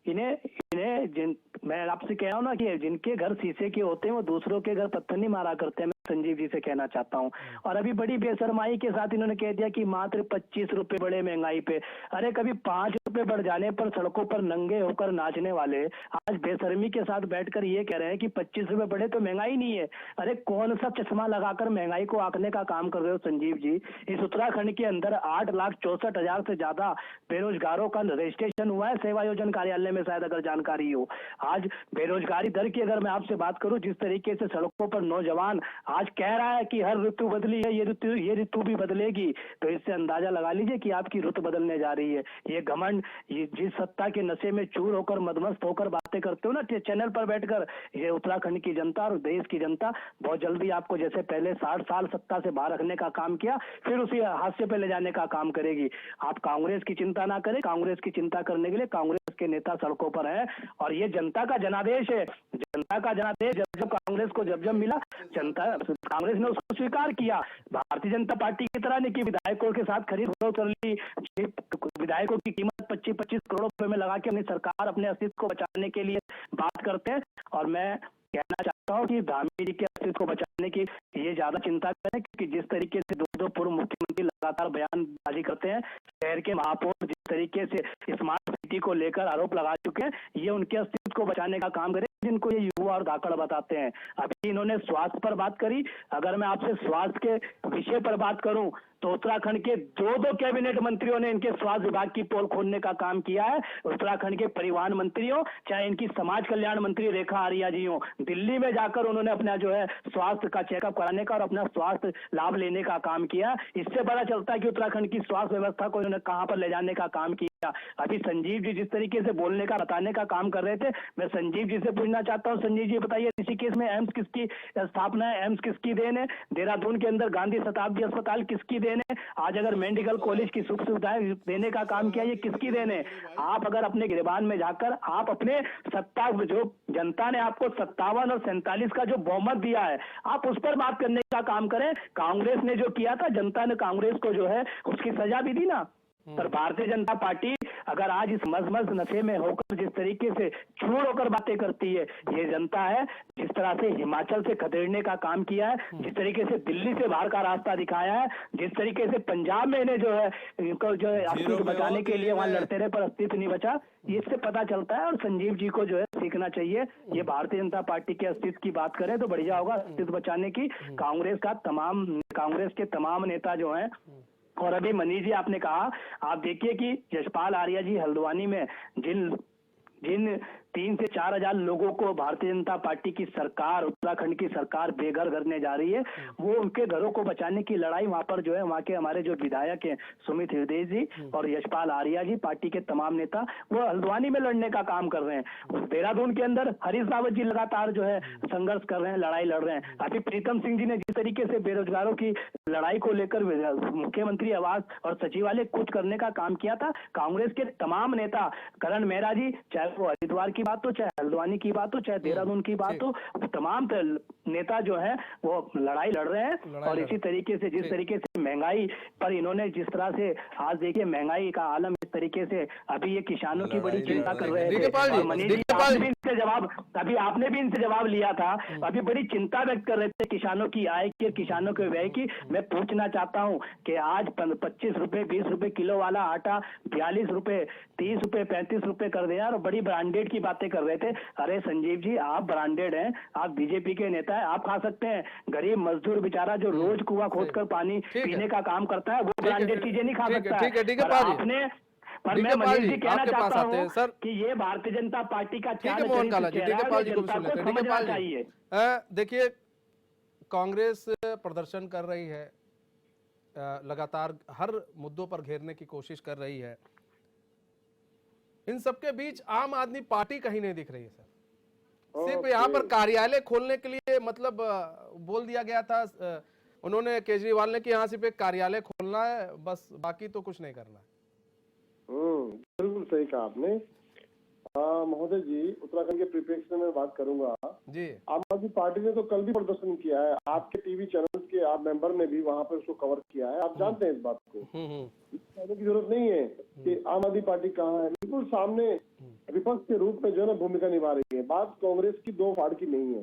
इन्हें मैं आपसे कह रहा हूँ ना कि जिनके घर शीशे के होते हैं वो दूसरों के घर पत्थर नहीं मारा करते हैं। मैं संजीव जी से कहना चाहता हूँ। और अभी बड़ी बेशर्माई के साथ इन्होंने कह दिया कि मात्र 25 रुपए बढ़े महंगाई पे। अरे कभी 5 रुपए बढ़ जाने पर सड़कों पर नंगे होकर नाचने वाले आज बेशर्मी के साथ बैठकर ये कह रहे हैं कि 25 रुपए बढ़े तो महंगाई नहीं है। अरे कौन सा चश्मा लगाकर महंगाई को आंकने का काम कर रहे हो संजीव जी? इस उत्तराखंड के अंदर 8,64,000 से ज्यादा बेरोजगारों का रजिस्ट्रेशन हुआ है सेवा योजन कार्यालय में, शायद अगर जानकारी हो। आज बेरोजगारी दर की अगर मैं आपसे बात करूं, जिस तरीके से सड़कों पर नौजवान आज कह रहा है कि हर ऋतु बदली है, ये ऋतु भी बदलेगी, तो इससे अंदाजा लगा लीजिए कि आपकी ऋतु बदलने जा रही है। ये घमंड, ये जिस सत्ता के नशे में चूर होकर मदमस्त होकर बातें करते हो ना चैनल पर बैठकर, ये उत्तराखंड की जनता और देश की जनता बहुत जल्दी आपको जैसे पहले 60 साल सत्ता से बाहर रखने का काम किया, फिर उसी हादसे पे ले जाने का काम करेगी। आप कांग्रेस की चिंता ना करें, कांग्रेस की चिंता करने के लिए कांग्रेस के नेता सड़कों पर है और ये जनता का जनादेश है। जनता का जनादेश जब कांग्रेस को जब मिला, जनता कांग्रेस ने उसको स्वीकार किया। भारतीय जनता पार्टी की तरह नहीं कि विधायकों के साथ खरीद कर ली, विधायकों की कीमत 25-25 करोड़ रुपए में लगा के अपनी सरकार अपने अस्तित्व को बचाने के लिए बात करते हैं। और मैं कहना चाहता हूं कि धामी जी के अस्तित्व को बचाने की ये ज्यादा चिंता करें, क्योंकि जिस तरीके से दो पूर्व मुख्यमंत्री लगातार बयानबाजी करते हैं, शहर के महापौर जिस तरीके से स्मार्ट सिटी को लेकर आरोप लगा चुके हैं, ये उनके अस्तित्व को बचाने का काम करें जिनको ये युवा और धाकड़ बताते हैं। अभी इन्होंने स्वास्थ्य पर बात करी, अगर मैं आपसे स्वास्थ्य के विषय पर बात करूं तो उत्तराखंड के दो कैबिनेट मंत्रियों ने इनके स्वास्थ्य विभाग की पोल खोलने का काम किया है। उत्तराखंड के परिवहन मंत्री हो, चाहे इनकी समाज कल्याण मंत्री रेखा आर्या जी हो, दिल्ली में जाकर उन्होंने अपना जो है स्वास्थ्य का चेकअप कराने का और अपना स्वास्थ्य लाभ लेने का काम किया। इससे पता चलता है कि उत्तराखंड की स्वास्थ्य व्यवस्था को इन्होंने कहां पर ले जाने का काम किया। अभी संजीव जी जिस तरीके से बोलने का बताने का काम कर रहे थे, मैं संजीव जी से पूछना चाहता हूं, संजीव जी बताइए ऋषिकेश में एम्स किसकी स्थापना है, एम्स किसकी देन है? देहरादून के अंदर गांधी शताब्दी अस्पताल किसकी देन है? आज अगर मेडिकल कॉलेज की सुख सुविधाएं देने का काम किया, ये किसकी देन है? आप अगर अपने गिरबान में जाकर आप अपने सत्ता, जो जनता ने आपको 57 और 47 का जो बहुमत दिया है, आप उस पर बात करने का काम करें। कांग्रेस ने जो किया था, जनता ने कांग्रेस को जो है उसकी सजा भी दी ना। पर भारतीय जनता पार्टी अगर आज इस मजमज नशे में होकर जिस तरीके से चूर होकर बातें करती है, ये जनता है जिस तरह से हिमाचल से खदेड़ने का काम किया है, जिस तरीके से दिल्ली से बाहर का रास्ता दिखाया है, जिस तरीके से पंजाब में इन्हें जो है इनको जो है अस्तित्व बचाने के लिए वहां लड़ते रहे पर अस्तित्व नहीं बचा, इससे पता चलता है। और संजीव जी को जो है सीखना चाहिए। ये भारतीय जनता पार्टी के अस्तित्व की बात करें तो बढ़िया होगा, अस्तित्व बचाने की। कांग्रेस के तमाम नेता जो है, और अभी मनीष जी आपने कहा, आप देखिए कि यशपाल आर्या जी हल्द्वानी में जिन 3 से 4 हजार लोगों को भारतीय जनता पार्टी की सरकार, उत्तराखंड की सरकार बेघर करने जा रही है, वो उनके घरों को बचाने की लड़ाई वहां पर जो है वहां के हमारे जो विधायक हैं सुमित हृदय जी और यशपाल आर्या जी, पार्टी के तमाम नेता, वो हल्द्वानी में लड़ने का काम कर रहे हैं। देहरादून के अंदर हरीश रावत जी लगातार जो है संघर्ष कर रहे हैं, लड़ाई लड़ रहे हैं। अभी प्रीतम सिंह जी ने जिस तरीके से बेरोजगारों की लड़ाई को लेकर मुख्यमंत्री आवास और सचिवालय कुछ करने का काम किया था, कांग्रेस के तमाम नेता, करण मेहरा जी, चाहे वो हरिद्वार की बात हो, चाहे हल्द्वानी की बात हो, चाहे देहरादून की बात हो, तमाम नेता जो है वो लड़ाई लड़ रहे हैं। और इसी तरीके से जिस तरीके से महंगाई पर इन्होंने जिस तरह से आज देखिए महंगाई का आलम इस तरीके से, अभी ये किसानों की बड़ी चिंता कर रहे थे और मनीष जी आपने भी इनसे जवाब, अभी आपने भी इनसे जवाब लिया था, अभी बड़ी चिंता व्यक्त कर रहे थे किसानों की आय की, किसानों के व्यय की। मैं पूछना चाहता हूं कि आज 25 रुपए 20 रुपए किलो वाला आटा 42 रुपए 30 रुपए 35 रुपए कर दिया और बड़ी ब्रांडेड की बातें कर रहे थे। अरे संजीव जी, आप ब्रांडेड हैं, आप बीजेपी के नेता हैं, आप खा सकते हैं। गरीब मजदूर बेचारा जो रोज कुआं खोदकर पानी पीने का काम करता है, वो ब्रांडेड चीजें नहीं खा सकता है। पर मैं डीके पाल मनीष जी जी कहना आपके पास चाहता आते हैं हूँ सर। कि ये भारतीय जनता पार्टी का ठीक है मोहन काला जी, डीके पाल जी को भी सुन लेते हैं। डीके पाल जी चाहिए। देखिए, कांग्रेस प्रदर्शन कर रही है, लगातार हर मुद्दों पर घेरने की कोशिश कर रही है। इन सबके बीच आम आदमी पार्टी कहीं नहीं दिख रही है सर। सिर्फ यहाँ पर कार्यालय खोलने के लिए मतलब बोल दिया गया था उन्होंने, केजरीवाल ने, कि यहाँ सिर्फ एक कार्यालय खोलना है बस, बाकी तो कुछ नहीं करना है। बिल्कुल सही कहा आपने। महोदय जी, उत्तराखंड के परिप्रेक्ष्य में मैं बात करूंगा जी। आम आदमी पार्टी ने तो कल भी प्रदर्शन किया है, आपके टीवी चैनल के आप मेंबर ने भी वहां पर उसको कवर किया है, आप जानते हैं इस बात को। कहने की जरूरत नहीं है कि आम आदमी पार्टी कहाँ है, बिल्कुल सामने विपक्ष के रूप में जो है ना भूमिका निभा रही है। बात कांग्रेस की दो फाड़ की नहीं है,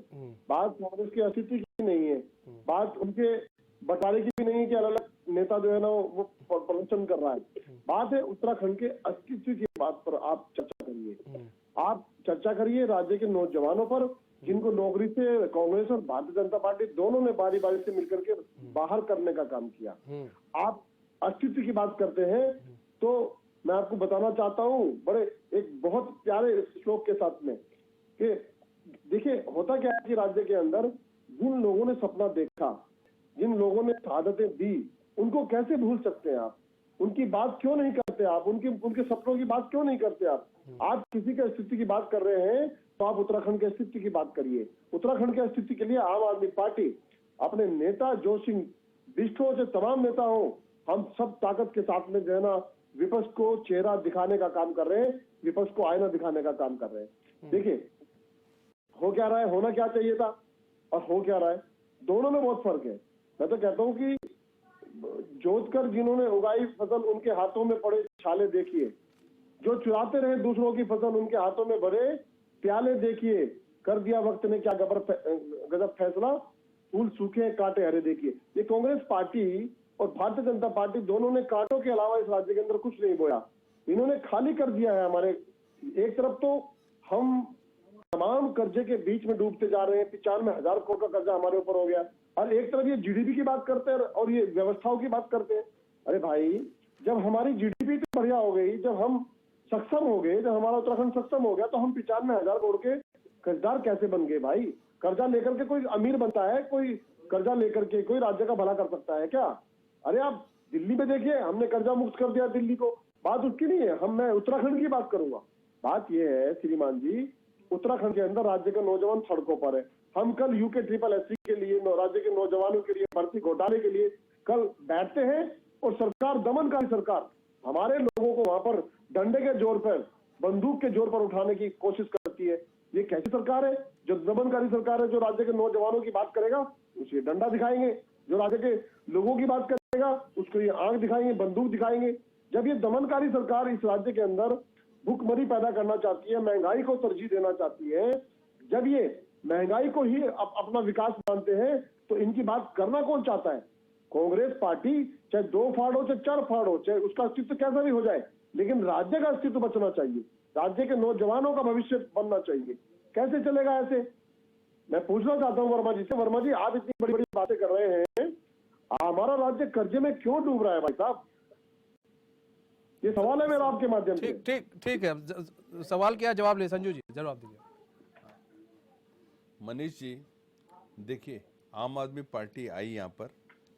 बात कांग्रेस के अस्तित्व की नहीं है, बात उनके बंटवारे की भी नहीं है कि अलग अलग नेता जो है ना वो प्रदर्शन कर रहा है। बात है उत्तराखंड के अस्तित्व की बात पर आप चर्चा करिए। आप चर्चा करिए राज्य के नौजवानों पर, जिनको नौकरी से कांग्रेस और भारतीय जनता पार्टी दोनों ने बारी बारी से मिलकर के बाहर करने का काम किया। आप अस्तित्व की बात करते हैं तो मैं आपको बताना चाहता हूँ बड़े एक बहुत प्यारे श्लोक के साथ में कि देखिए होता क्या है कि राज्य के अंदर जिन लोगों ने सपना देखा, जिन लोगों ने शहादतें दी, उनको कैसे भूल सकते हैं आप? उनकी बात क्यों नहीं करते आप? उनके सपनों की बात क्यों नहीं करते आप? आप किसी के अस्तित्व की बात कर रहे हैं तो आप उत्तराखंड के अस्तित्व की बात करिए। उत्तराखंड के अस्तित्व के लिए आम आदमी पार्टी अपने नेता जो सिंह बिष्टो से तमाम नेता हो, हम सब ताकत के साथ में जो है ना विपक्ष को चेहरा दिखाने का काम कर रहे हैं, विपक्ष को आईना दिखाने का काम कर रहे हैं। देखिए हो क्या रहा है, होना क्या चाहिए था और हो क्या रहा है, दोनों में बहुत फर्क है। मैं तो कहता हूँ कि जोत कर जिन्होंने उगाई फसल उनके हाथों में पड़े छाले देखिए, जो चुराते रहे दूसरों की फसल उनके हाथों में भरे प्याले देखिए, कर दिया वक्त ने क्या गजब फैसला, फूल सूखे कांटे हरे देखिए। ये कांग्रेस पार्टी और भारतीय जनता पार्टी दोनों ने कांटों के अलावा इस राज्य के अंदर कुछ नहीं बोया, इन्होंने खाली कर दिया है। हमारे एक तरफ तो हम तमाम कर्जे के बीच में डूबते जा रहे हैं, 95,000 करोड़ का कर्जा हमारे ऊपर हो गया, और एक तरफ ये जीडीपी की बात करते हैं और ये व्यवस्थाओं की बात करते हैं। अरे भाई, जब हमारी जीडीपी तो बढ़िया हो गई, जब हम सक्षम हो गए, जब हमारा उत्तराखंड सक्षम हो गया, तो हम 95,000 करोड़ के कर्जदार कैसे बन गए भाई? कर्जा लेकर के कोई अमीर बनता है? कोई कर्जा लेकर के कोई राज्य का भला कर सकता है क्या? अरे आप दिल्ली में देखिए, हमने कर्जा मुक्त कर दिया दिल्ली को, बात उसकी नहीं है, मैं उत्तराखंड की बात करूंगा। बात यह है श्रीमान जी, उत्तराखंड के अंदर राज्य का नौजवान सड़कों पर है। हम कल यूके SSS के लिए, राज्य के नौजवानों के लिए भर्ती घोटाले के लिए कल बैठते हैं और सरकार, दमनकारी सरकार, हमारे लोगों को वहां पर डंडे के जोर पर, बंदूक के जोर पर उठाने की कोशिश करती है। ये कैसी सरकार है? जो दमनकारी सरकार है, जो राज्य के नौजवानों की बात करेगा उसे डंडा दिखाएंगे, जो राज्य के लोगों की बात करेगा उसको ये आंख दिखाएंगे, बंदूक दिखाएंगे। जब ये दमनकारी सरकार इस राज्य के अंदर भूखमरी पैदा करना चाहती है, महंगाई को तरजीह देना चाहती है, जब ये महंगाई को ही अपना विकास मानते हैं, तो इनकी बात करना कौन चाहता है? कांग्रेस पार्टी चाहे 2 फाड़ हो, चाहे 4 फाड़ हो, चाहे उसका अस्तित्व कैसा भी हो जाए, लेकिन राज्य का अस्तित्व बचना चाहिए, राज्य के नौजवानों का भविष्य बनना चाहिए। कैसे चलेगा ऐसे? मैं पूछना चाहता हूँ वर्मा जी से, वर्मा जी आप इतनी बड़ी बड़ी बातें कर रहे हैं, हमारा राज्य कर्जे में क्यों डूब रहा है भाई साहब? ये सवाल है मेरा आपके माध्यम से। ठीक है, सवाल किया, जवाब ले। संजू जी जवाब दीजिए। मनीष जी देखिए, आम आदमी पार्टी आई यहाँ पर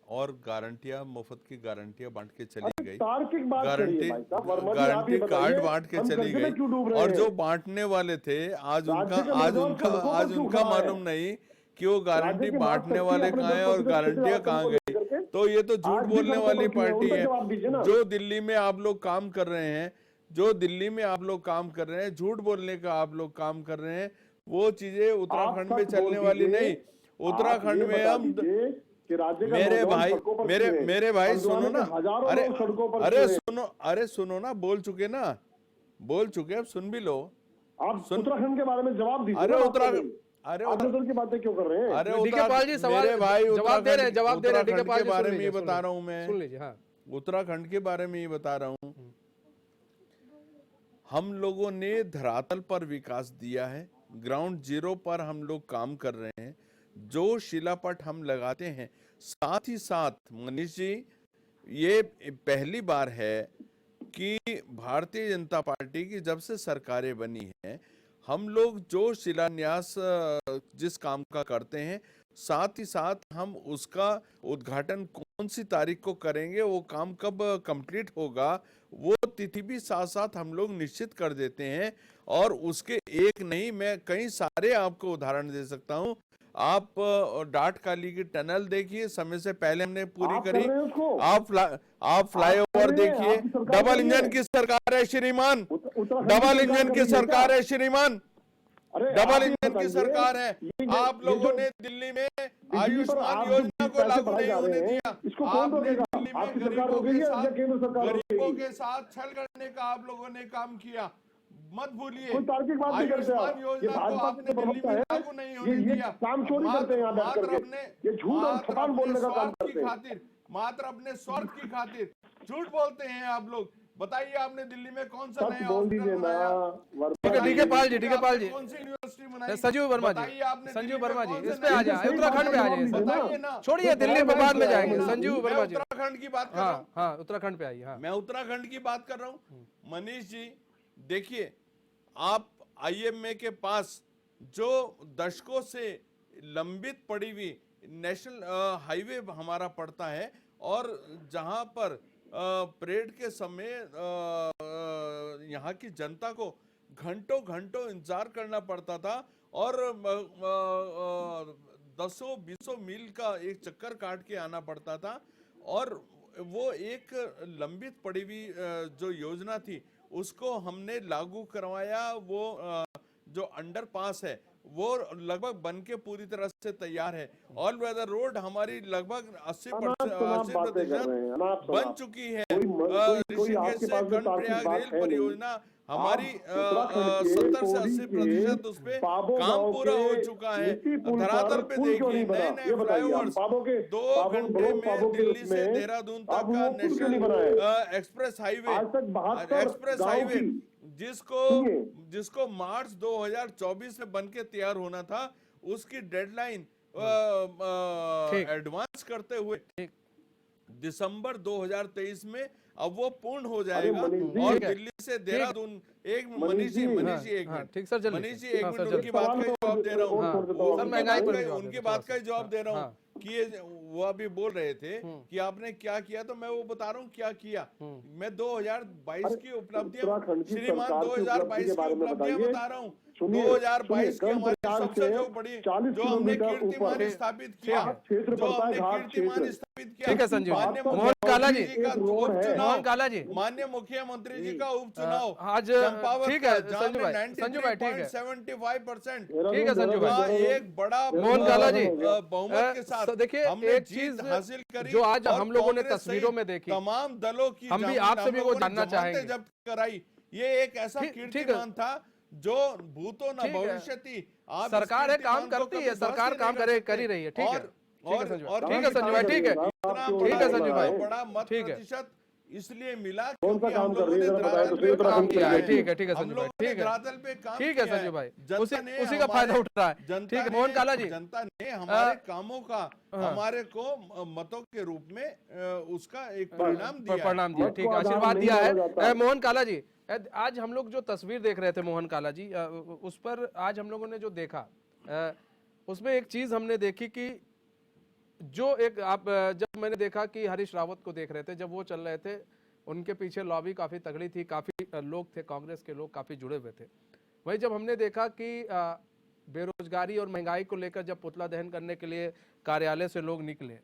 और गारंटियां, मुफ्त की गारंटियां बांट के चली गई, तार्किक बात गारंटी कार्ड बांट के चली गई, और जो बांटने वाले थे आज उनका मालूम नहीं कि वो गारंटी बांटने वाले कहाँ हैं और गारंटियां कहाँ गई। तो ये तो झूठ बोलने वाली पार्टी है। जो दिल्ली में आप लोग काम कर रहे हैं, झूठ बोलने का आप लोग काम कर रहे हैं, वो चीजें उत्तराखंड में चलने वाली नहीं। उत्तराखंड में हम, मेरे भाई सुनो ना, अरे सुनो ना, बोल चुके, अब सुन भी लो। आप उत्तराखंड के बारे में जवाब दीजिए। अरे उत्तराखंड, उत्तराखंड की बातें क्यों कर रहे हैं? अरे डीके जी सवाल, मेरे भाई जवाब दे रहे हैं, उत्तराखंड के बारे में ही बता रहा हूँ मैं, सुन लीजिए। हाँ, उत्तराखंड के बारे में ही बता रहा हूँ। हम लोगों ने धरातल पर विकास दिया है, ग्राउंड जीरो पर हम लोग काम कर रहे हैं। जो शिलापट हम लगाते हैं, साथ ही साथ मनीष जी, ये पहली बार है कि भारतीय जनता पार्टी की जब से सरकारें बनी हैं, हम लोग जो शिलान्यास जिस काम का करते हैं, साथ ही साथ हम उसका उद्घाटन कौन सी तारीख को करेंगे, वो काम कब कंप्लीट होगा, वो तिथि भी साथ साथ हम लोग निश्चित कर देते हैं। और उसके एक नहीं, मैं कई सारे आपको उदाहरण दे सकता हूं। आप डाट काली की टनल देखिए, समय से पहले हमने पूरी आप कर करी। रहे हैं उसको? आप फ्लाईओवर कर रहे हैं, देखिए, आपकी सरकार डबल कर रही इंजन है। की सरकार है श्रीमान, उत्तराखंड डबल की इंजन सरकार की कर रही है सरकार क्या? है श्रीमान, अरे आप डबल ये इंजन की बताइए, सरकार है। ये आप जो लोगों ने दिल्ली में बिजली पर आयुष्मान आप जो योजना को पैसे लागू बढ़ाए नहीं जा होने रहे हैं, दिया। इसको कौन आपने रोकेगा? दिल्ली में आपकी सरकार गरीबों रोकेगी के या साथ केंद्र सरकार गरीबों रोकेगी? के साथ छल करने का आप लोगों ने काम किया। मत भूलिए, कोई तार्किक बात नहीं करते आयुष्मान आप। ये योजना को भाजपा आपने के दिल्ली प्रवक्ता में है, लागू नहीं होने ये दिया। काम चोरी करते हैं यहाँ बैठ मात्र करके। अपने ये झूठ और मात्र छपान अपने बोलने का काम स्वार्थ की करते हैं। खातिर, मात्र अपने स्वार्थ की खातिर झूठ बोलते हैं आप लोग। बताइए, आपने दिल्ली में कौन सा सच नया बोल हॉस्पिटल दीजिए ना बनाया? ठीक है, ठीक है पाल जी, ठीक है पाल आपने जी। कौन सी यूनिवर्सिटी बनाई? संजीव वर्मा जी, बताइए, आपने संजीव दिल्ली में वर्मा कौन जी, से इस पे आ नए- जाए, उत्तराखंड पे आ जाइए। बताइए ना। छोड़िए दिल्ली पे बाद में जाएंगे। मैं संजीव वर्मा जी, उत्तराखंड की बात कर रहा हाँ हूँ। हाँ, उत्तराखंड पे आइए। हाँ, मैं उत्तराखंड की बात कर रहा हूँ। मनीष जी, देखिए, आप आईएमए के पास जो दशकों से लंबित पड़ी हुई नेशनल हाईवे हमारा पड़ता है, और जहां पर परेड के समय यहाँ की जनता को घंटों घंटों इंतजार करना पड़ता था, और दसों बीसों मील का एक चक्कर काट के आना पड़ता था। और वो एक लंबित पड़ी हुई जो योजना थी, उसको हमने लागू करवाया। वो जो अंडरपास है वो लगभग बन के पूरी तरह से तैयार है। ऑल वेदर रोड हमारी लगभग 80% बन चुकी है। ऋषिकेश से कर्णप्रयाग रेल परियोजना हमारी 70 से 80% उस पे काम पूरा हो चुका है। धरातल पे देखिए, नए नए फ्लाईओवर्स 2 घंटे में दिल्ली से देहरादून तक का नेशनल एक्सप्रेस हाईवे जिसको मार्च 2024 में बन के तैयार होना था, उसकी डेडलाइन एडवांस करते हुए दिसंबर 2023 में अब वो पूर्ण हो जाएगा। और दिल्ली से देहरादून मनीष जी एक मिनट, ठीक सर, मनीष जी एक मिनट, उनकी बात का जवाब दे रहा हूँ। सर, महंगाई पर उनकी बात का जवाब दे रहा हूँ कि ये वो अभी बोल रहे थे कि आपने क्या किया, तो मैं वो बता रहा हूँ क्या किया। मैं 2022 की उपलब्धियां, श्रीमान 2022 की उपलब्धियां बता रहा हूँ। 2022 की हमारी सबसे जो बड़ी, जो हमने कीर्तिमान स्थापित किया, ठीक है संजीव, मोहन काला जी, मोहन काला जी, माननीय मुख्यमंत्री जी का उपचुनाव आज ठीक है संजू भाई, ठीक है 75%, ठीक है संजू भाई, एक बड़ा मोहन काला जी, बहुमत के साथ देखिए हमने एक जीत चीज हासिल करी, जो आज और हम लोगों ने कांग्रेस तस्वीरों सहित में देखी, तमाम दलों की हम भी आपसे भी वो जानना चाहेंगे। जब्त कराई। ये एक ऐसा कीर्तिमान था जो भूतो न भविष्यति। सरकार है, काम करती है, सरकार काम कर ही रही है। ठीक है, ठीक है संजू भाई, ठीक है, ठीक है संजू भाई, बड़ा मत ठीक है, प्रतिशत इसलिए मिला कौन सा क्योंकि काम हम कर लोगों रही ने है, धरातल पे काम किया है। ठीक है, ठीक है हम संजू भाई, लोगों ने ठीक है, धरातल पे काम ठीक है किया संजू भाई, जनता ने उसी का फायदा उठ रहा है। ठीक है मोहन काला जी, जनता ने हमारे कामों का हमारे को मतों के रूप में उसका एक परिणाम दिया। ठीक है, आशीर्वाद दिया है। मोहन काला जी, आज हम लोग जो तस्वीर देख रहे थे मोहन काला जी, उस पर आज हम लोगों ने जो देखा, उसमें एक चीज हमने देखी कि जो एक आप जब मैंने देखा कि हरीश रावत को देख रहे थे, जब वो चल रहे थे, उनके पीछे लॉबी काफी तगड़ी थी, काफी लोग थे, कांग्रेस के लोग काफी जुड़े हुए थे। वही जब हमने देखा कि बेरोजगारी और महंगाई को लेकर जब पुतला दहन करने के लिए कार्यालय से लोग निकले,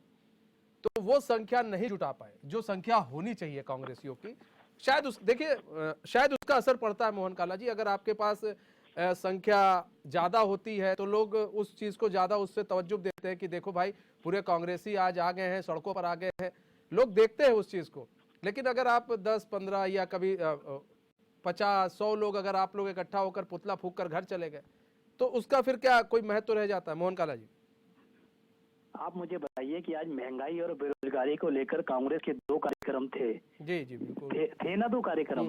तो वो संख्या नहीं जुटा पाए जो संख्या होनी चाहिए कांग्रेसियों की। शायद देखिए शायद उसका असर पड़ता है मोहन काला जी। अगर आपके पास संख्या ज्यादा होती है तो लोग उस चीज को ज्यादा उससे तवज्जो देते हैं कि देखो भाई पूरे कांग्रेसी आज आ गए हैं, सड़कों पर आ गए हैं, लोग देखते हैं उस चीज को। लेकिन अगर आप 10-15 या कभी 50-100 लोग अगर आप लोग इकट्ठा होकर पुतला फूंक कर घर चले गए, तो उसका फिर क्या कोई महत्व रह जाता है? मोहन काला जी, आप मुझे बताइए कि आज महंगाई और बेरोजगारी को लेकर कांग्रेस के 2 कार्यक्रम थे। जी जी बिल्कुल थे ना 2 कार्यक्रम।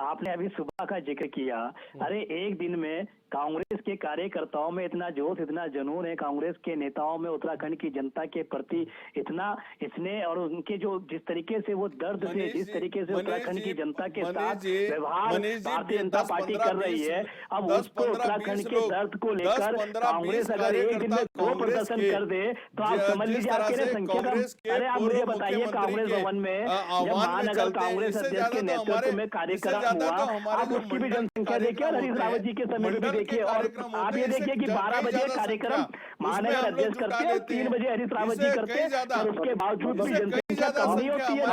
आपने अभी सुबह का जिक्र किया, अरे एक दिन में कांग्रेस के कार्यकर्ताओं में इतना जोश, इतना जुनून है, कांग्रेस के नेताओं में उत्तराखंड की जनता के प्रति इतना स्नेह, और उनके जो जिस तरीके से वो दर्द से, जिस तरीके से उत्तराखंड की जनता के साथ व्यवहार भारतीय जनता पार्टी कर रही है, अब उसको उत्तराखंड के दर्द को लेकर कांग्रेस अगर एक दिन में 2 प्रदर्शन कर दे तो आप समझ लीजिए आपके लिए संख्या का। अरे आप मुझे बताइए, कांग्रेस भवन में जब महानगर कांग्रेस अध्यक्ष के नेतृत्व में कार्यक्रम हुआ, आप उसकी भी जनसंख्या देखिए और हरीश रावत जी के समय भी देखिए, और आप ये देखिए कि 12 बजे कार्यक्रम महानगर अध्यक्ष करते हैं, 3 बजे हरीश रावत जी करते हैं, और उसके बावजूद भी जनसंख्या कम नहीं होती है।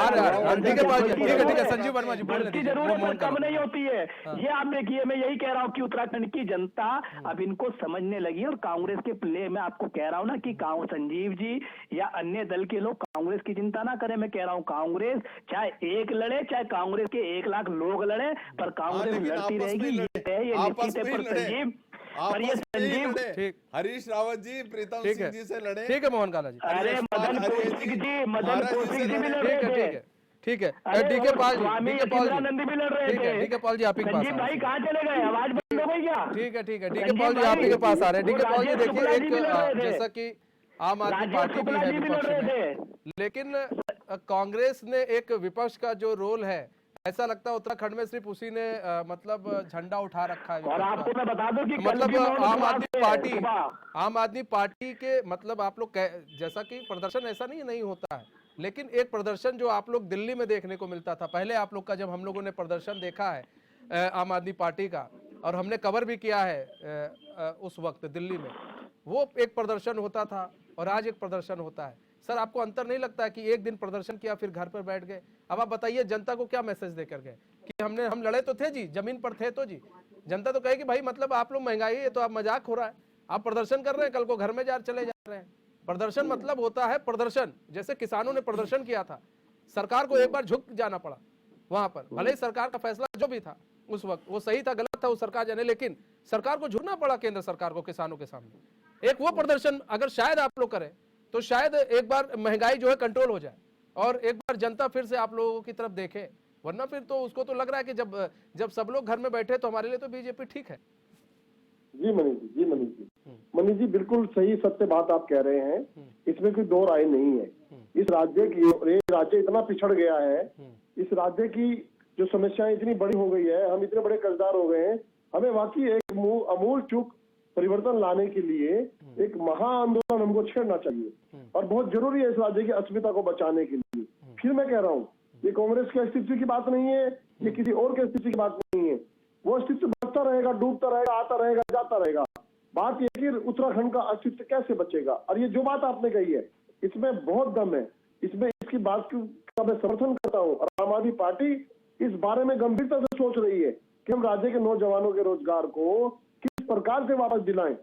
ठीक है संजीव वर्मा जी, की जरूरत कम नहीं होती है। ये आप देखिए, मैं यही कह रहा हूँ कि उत्तराखंड की जनता अब इनको समझने लगी, और कांग्रेस के प्ले में आपको कह रहा हूँ ना कि संजीव जी या अन्य दल के लोग कांग्रेस की चिंता ना करें। मैं कह रहा हूँ कांग्रेस चाहे एक लड़े, चाहे कांग्रेस के 1 लाख लोग लड़े, पर कांग्रेस लड़ती रहेगी, ये निश्चित है। पर संजीव और ये संजीव, हरीश रावत जी प्रीतम सिंह जी से लड़े। ठीक है मोहन काला जी। अरे मदन कौशिक जी भी लड़ रहे थे। ठीक है डीके पाल जी, स्वामी यतीन्द्रानंद भी लड़ रहे थे। डीके पाल जी आप ही के पास संजीव भाई कहाँ चले गए, आवाज बंद हो गई क्या? ठीक है डीके पाल जी आप ही के पास आ रहे हैं। डीके पाल जी देखिए, एक जैसा कि आम आदमी पार्टी भी है विपक्ष में, लेकिन कांग्रेस ने एक विपक्ष का जो रोल है, ऐसा लगता है उत्तराखंड में सिर्फ उसी ने मतलब झंडा उठा रखा है। और आपको मैं बता दूं कि मतलब आम आदमी पार्टी के मतलब आप लोग जैसा कि प्रदर्शन ऐसा नहीं होता है, लेकिन एक प्रदर्शन जो आप लोग दिल्ली में देखने को मिलता था पहले, आप लोग का जब हम लोगों ने प्रदर्शन देखा है आम आदमी पार्टी का, और हमने कवर भी किया है उस वक्त दिल्ली में, वो एक प्रदर्शन होता था और आज एक प्रदर्शन होता है। सर आपको अंतर नहीं लगता है कि एक दिन प्रदर्शन किया फिर घर पर बैठ गए? अब आप बताइए जनता को क्या मैसेज देकर गए कि हम लड़े तो थे जी, जमीन पर थे तो जी। जनता तो कहेगी भाई मतलब आप लोग महंगाई है तो आप मजाक हो रहा है, आप प्रदर्शन कर रहे हैं, कल को घर में चले जा रहे हैं। प्रदर्शन मतलब होता है प्रदर्शन, जैसे किसानों ने प्रदर्शन किया था, सरकार को एक बार झुक जाना पड़ा वहां पर, भले ही सरकार का फैसला जो भी था उस वक्त वो सही था गलत था वो सरकार जाने, लेकिन सरकार को झुकना पड़ा केंद्र सरकार को किसानों के सामने। एक वो प्रदर्शन अगर शायद आप लोग करें तो शायद एक बार महंगाई जो है कंट्रोल हो जाए और एक बार जनता फिर से आप लोगों की तरफ देखे, वरना फिर तो उसको तो लग रहा है कि जब सब लोग घर में बैठे तो हमारे लिए तो बीजेपी ठीक है। जी मनीष जी बिल्कुल सही सत्य बात आप कह रहे हैं, इसमें कोई दो राय नहीं है। इस राज्य इतना पिछड़ गया है, इस राज्य की जो समस्याएं इतनी बड़ी हो गई है, हम इतने बड़े कर्जदार हो गए हैं, हमें वाकई एक अमूल चूक परिवर्तन लाने के लिए एक महा आंदोलन हमको छेड़ना चाहिए और बहुत जरूरी है इस राज्य की अस्मिता को बचाने के लिए। फिर मैं कह रहा हूँ ये कांग्रेस के अस्तित्व की बात नहीं है, ये किसी और के अस्तित्व की बात नहीं है, वो अस्तित्व बढ़ता रहेगा, डूबता रहेगा, आता रहेगा, जाता रहेगा। बात ये कि उत्तराखंड का अस्तित्व कैसे बचेगा, और ये जो बात आपने कही है इसमें बहुत दम है, इसमें इसकी बात का मैं समर्थन करता हूँ। और आम आदमी पार्टी इस बारे में गंभीरता से सोच रही है कि हम राज्य के नौजवानों के रोजगार को किस प्रकार से वापस दिलाएं,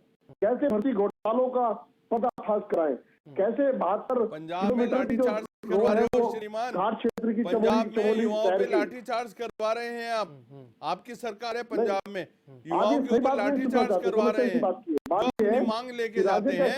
कैसे भर्ती घोटालों का पर्दाफाश कराएं, कैसे 72 किलोमीटर की जो घाट क्षेत्र की चमोली लाठीचार्ज करवा रहे हैं आपकी सरकार है पंजाब में, युवाओं के ऊपर लाठीचार्ज करवा रहे हैं, अपनी मांग लेके जाते हैं,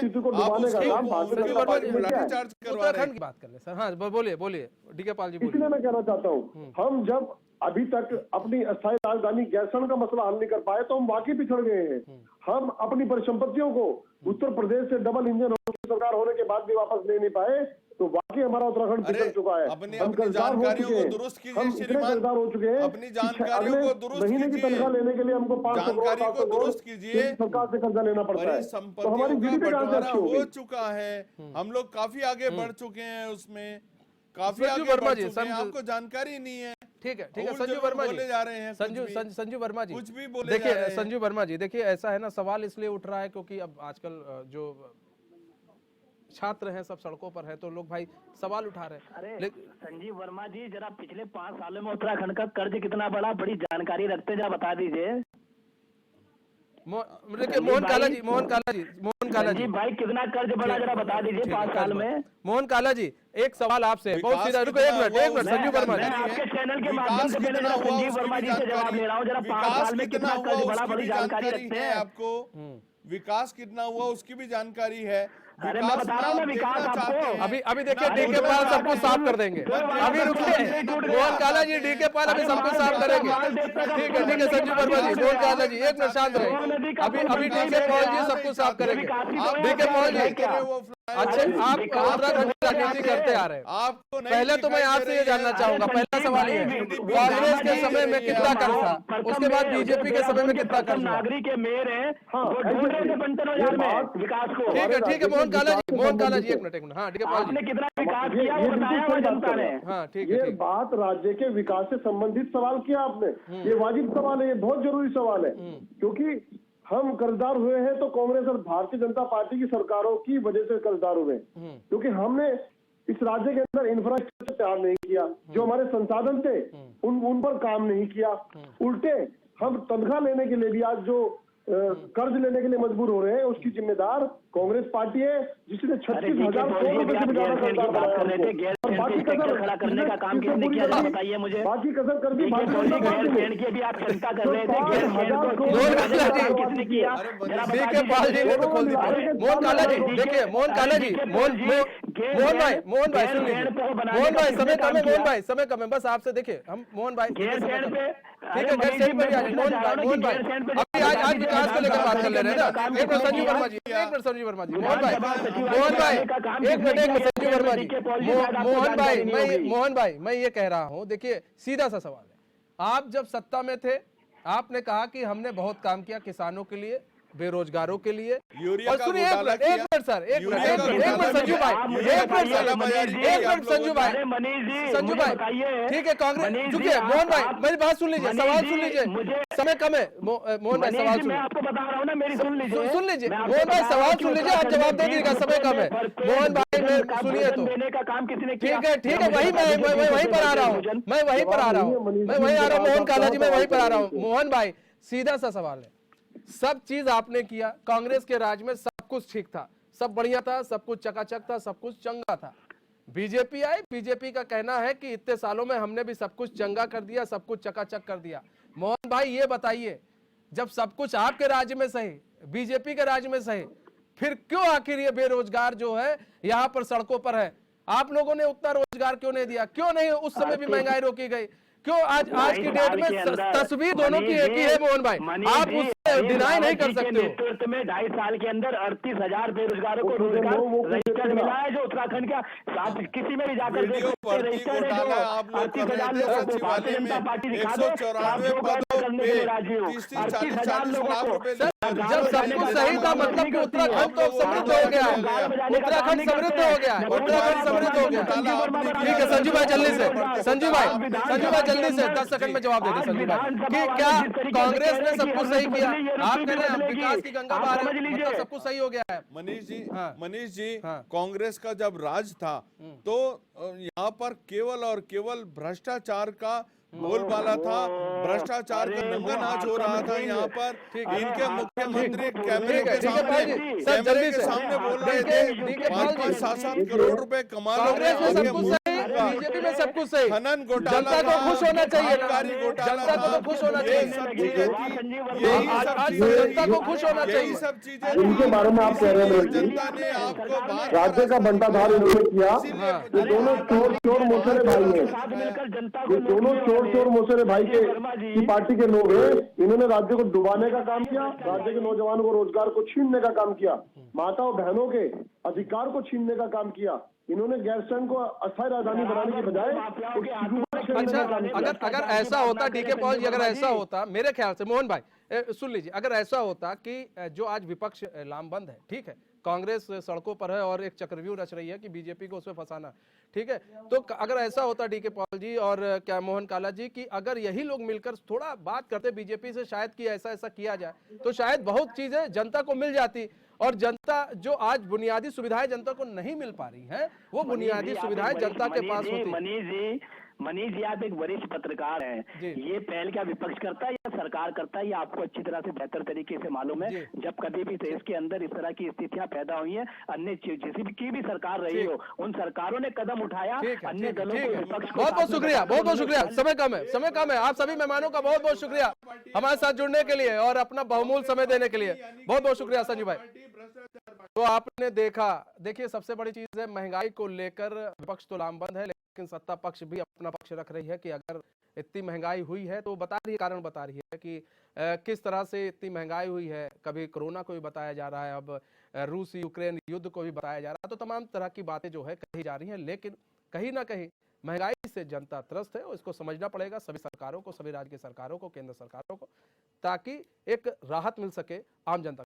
लाठीचार्ज करवा रहे हैं। बात कर ले सर। हाँ बोलिए डीके पाल जी। इसलिए मैं कहना चाहता हूँ, हम जब अभी तक अपनी अस्थायी राजधानी गैरसैंण का मसला हल नहीं कर पाए तो हम वाकई पिछड़ गए हैं। हम अपनी परिसंपत्तियों को उत्तर प्रदेश से डबल इंजन सरकार होने के बाद भी वापस ले नहीं पाए, तो वाकई हमारा उत्तराखंड पिछड़ चुका है। हम जानकारियों को दुरुस्त कीजिए श्रीमान, हो चुके हैं, अपनी जानकारियों को दुरुस्त कीजिए, महीने की तनख्वाह लेने के लिए हमको 500 करोड़ दुरुस्त कीजिए, सरकार से कर्जा लेना पड़ता है, तो हमारी जीडीपी बंटवारा हो चुका है, हम लोग काफी आगे बढ़ चुके हैं, उसमें काफी आगे वर्मा जी, आपको जानकारी नहीं है। ठीक है संजीव वर्मा जी बोले जा रहे हैं, संजीव वर्मा जी कुछ भी बोले देखिए संजीव वर्मा जी देखिए, ऐसा है ना, सवाल इसलिए उठ रहा है क्योंकि अब आजकल जो छात्र हैं सब सड़कों पर है, तो लोग भाई सवाल उठा रहे हैं। संजीव वर्मा जी जरा पिछले 5 सालों में उत्तराखंड का कर्ज कितना बड़ा, बड़ी जानकारी रखते जरा बता दीजिए। मोहन काला जी भाई कितना कर्ज बढ़ा जरा बता दीजिए 5 साल में। मोहन काला जी एक सवाल आपसे बहुत सीधा, रुको एक मिनट संजीव वर्मा जी, आपके चैनल के माध्यम से पहले संजीव वर्मा जी से जवाब ले रहा हूँ, जरा 5 साल में कितना कर्ज बढ़ा, बड़ी जानकारी रखते हैं आपको। विकास कितना हुआ उसकी भी जानकारी है, अरे मैं बता रहा हूँ ना विकास आपको। अभी देखिए डीके पाल सबको साफ कर देंगे। अभी रुकिए मोहन काला जी, डीके पाल अभी सबको साफ करेंगे। ठीक है संजीव वर्मा जी, मोहन काला जी एक मिनट शांत रहे। अभी डीके पाल जी सबको साफ करेंगे। डीके पाल जी अच्छा, आप उत्तराखंड की राजनीति करते आ रहे हैं, आपको पहले तो मैं आपसे ये जानना चाहूंगा, पहला सवाल ये है कांग्रेस के समय में कितना कर्ज था, उसके बाद बीजेपी के समय में कितना कर्ज था? नागरिक के मेयर है वो ढूंढ रहे थे 55,000 में विकास को। ठीक है मोहन काला जी एक मिनट हाँ ठीक है आपने कितना विकास किया वो बताया हुआ जनता ने। हाँ ठीक ये है बात राज्य के विकास से संबंधित सवाल किया आपने। ये वाजिब सवाल है, ये बहुत जरूरी सवाल है, क्योंकि हम कर्जदार हुए हैं तो कांग्रेस और भारतीय जनता पार्टी की सरकारों की वजह से कर्जदार हुए, क्योंकि हमने इस राज्य के अंदर इंफ्रास्ट्रक्चर तैयार नहीं किया, जो हमारे संसाधन थे उन पर काम नहीं किया। उल्टे हम तनख्वाह लेने के लिए भी आज जो कर्ज लेने के लिए मजबूर हो रहे हैं, उसकी जिम्मेदार कांग्रेस पार्टी है, जिसने 36,000 करोड़ रुपए से ज्यादा कर्जदार बनाया। बाकी कसर खड़ा करने का काम किसने किया था बताइए मुझे। बाकी कसर कर दी भारतीय जनता पार्टी ने। की भी आप चिंता कर रहे थे, किसने किया? डीके पाल जी ने तो खोल दी। मोहन काला जी देखिए, मोहन काला जी मोहन भाई सुन लीजिए, मोहन भाई समय कम है, मोहन भाई समय कम है, बस आपसे देखिए हम मोहन भाई ठीक है मोहन भाई अभी आज विकास को लेकर बात कर ले रहे हैं ना। एक मिनट संजीव वर्मा जी, एक मिनट संजीव वर्मा जी, मोहन भाई एक मिनट संजीव वर्मा जी, मोहन भाई मैं ये कह रहा हूँ, देखिए सीधा सा सवाल है, आप जब सत्ता में थे आपने कहा कि हमने बहुत काम किया किसानों के लिए, बेरोजगारों के लिए। और सुनिए एक मिनट सर, एक मिनट संजू भाई, एक मिनट संजू भाई ठीक है कांग्रेस चुके। मोहन भाई मेरी बात सुन लीजिए, सवाल सुन लीजिए, समय कम है। मोहन भाई सवाल सुनिए, आपको बता रहा हूँ ना, मेरी सुन लीजिए, सुन लीजिए मोहन भाई सवाल सुन लीजिए, आप जवाब दे दीजिएगा, समय कम है। मोहन भाई सुनिए तो देने का काम किसने किया? ठीक है वही मैं वहीं पर आ रहा हूँ, मैं वहीं पर आ रहा हूँ मोहन काला जी, मैं वहीं पर आ रहा हूँ। मोहन भाई सीधा सा सवाल है, सब चीज आपने किया, कांग्रेस के राज में सब कुछ ठीक था, सब बढ़िया था, सब कुछ चकाचक था, सब कुछ चंगा था। बीजेपी आई, बीजेपी का कहना है कि इतने सालों में हमने भी सब कुछ चंगा कर दिया, सब कुछ चकाचक कर दिया। मोहन भाई ये बताइए, जब सब कुछ आपके राज्य में सही, बीजेपी के राज्य में सही, फिर क्यों आखिर ये बेरोजगार जो है यहाँ पर सड़कों पर है? आप लोगों ने उतना रोजगार क्यों नहीं दिया? क्यों नहीं उस समय भी महंगाई रोकी गई? क्यों आज की डेट में तस्वीर दोनों की एक ही है मोहन भाई, आप उससे डिनाई नहीं कर सकते हो। नेतृत्व में 2.5 साल के अंदर 38,000 बेरोजगारों को रोजगार रजिस्टर्ड मिला है, जो उत्तराखंड का आप किसी में भी जाकर देख सकते हैं, रजिस्टर्ड है जो 38,000 लोगों को भारतीय जनता पार्टी दिखा दो, 38,000 लोगों को। जब सब कुछ सही था मतलब कि उत्तराखंड तो समृद्ध हो गया है, उत्तराखंड समृद्ध हो गया है, उत्तराखंड समृद्ध हो गया। ठीक है संजू भाई जल्दी से, संजू भाई जल्दी से 10 सेकंड में जवाब दे दे संजू भाई कि क्या कांग्रेस ने सब कुछ सही किया? आप कह रहे हैं विकास की गंगा बहा रहे हैं, मतलब सब कुछ सही हो गया है। मनीष जी कांग्रेस का जब राज था तो यहाँ पर केवल और केवल भ्रष्टाचार का बोलबाला था, भ्रष्टाचार का नंगा नाच हो रहा था यहाँ पर। इनके मुख्यमंत्री कैमरे के सामने बोल रहे थे 5-7 करोड़ रुपए कमा बीजेपी में सब कुछ सही, खनन घोटाला, जनता को खुश होना चाहिए, जनता को तो खुश होना चाहिए, जनता को खुश होना चाहिए। सब चीजें इनके बारे में आप कह रहे हैं जनता ने आपको राज्य का बंटाधार इन्होंने किया। ये दोनों चोर मोसेरे भाई हैं, ये दोनों चोर मोसेरे भाई की पार्टी के लोग हैं। इन्होंने राज्य को डुबाने का काम किया, राज्य के नौजवानों को रोजगार को छीनने का काम किया, माताओं बहनों के अधिकार को छीनने का काम किया। इन्होंने गैरसैंण को अस्थायी राजधानी बनाने की बजाय अच्छा अगर ऐसा होता डीके पॉल जी, अगर ऐसा होता मेरे ख्याल से मोहन भाई सुन लीजिए, अगर ऐसा होता कि जो आज विपक्ष लामबंद है, ठीक है, कांग्रेस सड़कों पर है और एक चक्रव्यूह रच रही है कि बीजेपी को उसमें फंसाना, ठीक है, तो अगर ऐसा होता डीके पॉल जी और क्या मोहन काला जी कि अगर यही लोग मिलकर थोड़ा बात करते बीजेपी से, शायद कि ऐसा किया जाए तो शायद बहुत चीजें जनता को मिल जाती। और जनता जो आज बुनियादी सुविधाएं जनता को नहीं मिल पा रही हैं, वो बुनियादी सुविधाएं जनता के पास होती। मनीष जी, आप एक वरिष्ठ पत्रकार हैं, जी। ये पहल क्या विपक्ष करता है या सरकार करता है, ये आपको अच्छी तरह से बेहतर तरीके से मालूम है। जी। जब कभी भी देश के अंदर इस तरह की स्थितियां पैदा हुई हैं, अन्य जिस भी सरकार रही हो, उन सरकारों ने कदम उठाया, ठीक है, अन्य ठीक है, दलों ठीक को है। विपक्ष को बहुत बहुत साथ में शुक्रिया, बैठाकर बहुत बहुत उन्होंने शुक्रिया। समय कम है, समय कम है। आप सभी मेहमानों का बहुत बहुत शुक्रिया हमारे साथ जुड़ने के लिए और अपना बहुमूल्य समय देने के लिए। बहुत बहुत शुक्रिया संजू भाई। तो आपने देखा, देखिए सबसे बड़ी चीज है महंगाई को लेकर विपक्ष तो लामबंद है, लेकिन सत्ता पक्ष भी अपना पक्ष रख रही है कि अगर इतनी महंगाई हुई है तो बता रही है, कारण बता रही है कि किस तरह से इतनी महंगाई हुई है। कभी कोरोना को भी बताया जा रहा है, अब रूस यूक्रेन युद्ध को भी बताया जा रहा है। तो तमाम तरह की बातें जो है कही जा रही हैं, लेकिन कहीं ना कहीं महंगाई से जनता त्रस्त है और इसको समझना पड़ेगा सभी सरकारों को, सभी राज्य की सरकारों को, केंद्र सरकारों को, ताकि एक राहत मिल सके आम जनता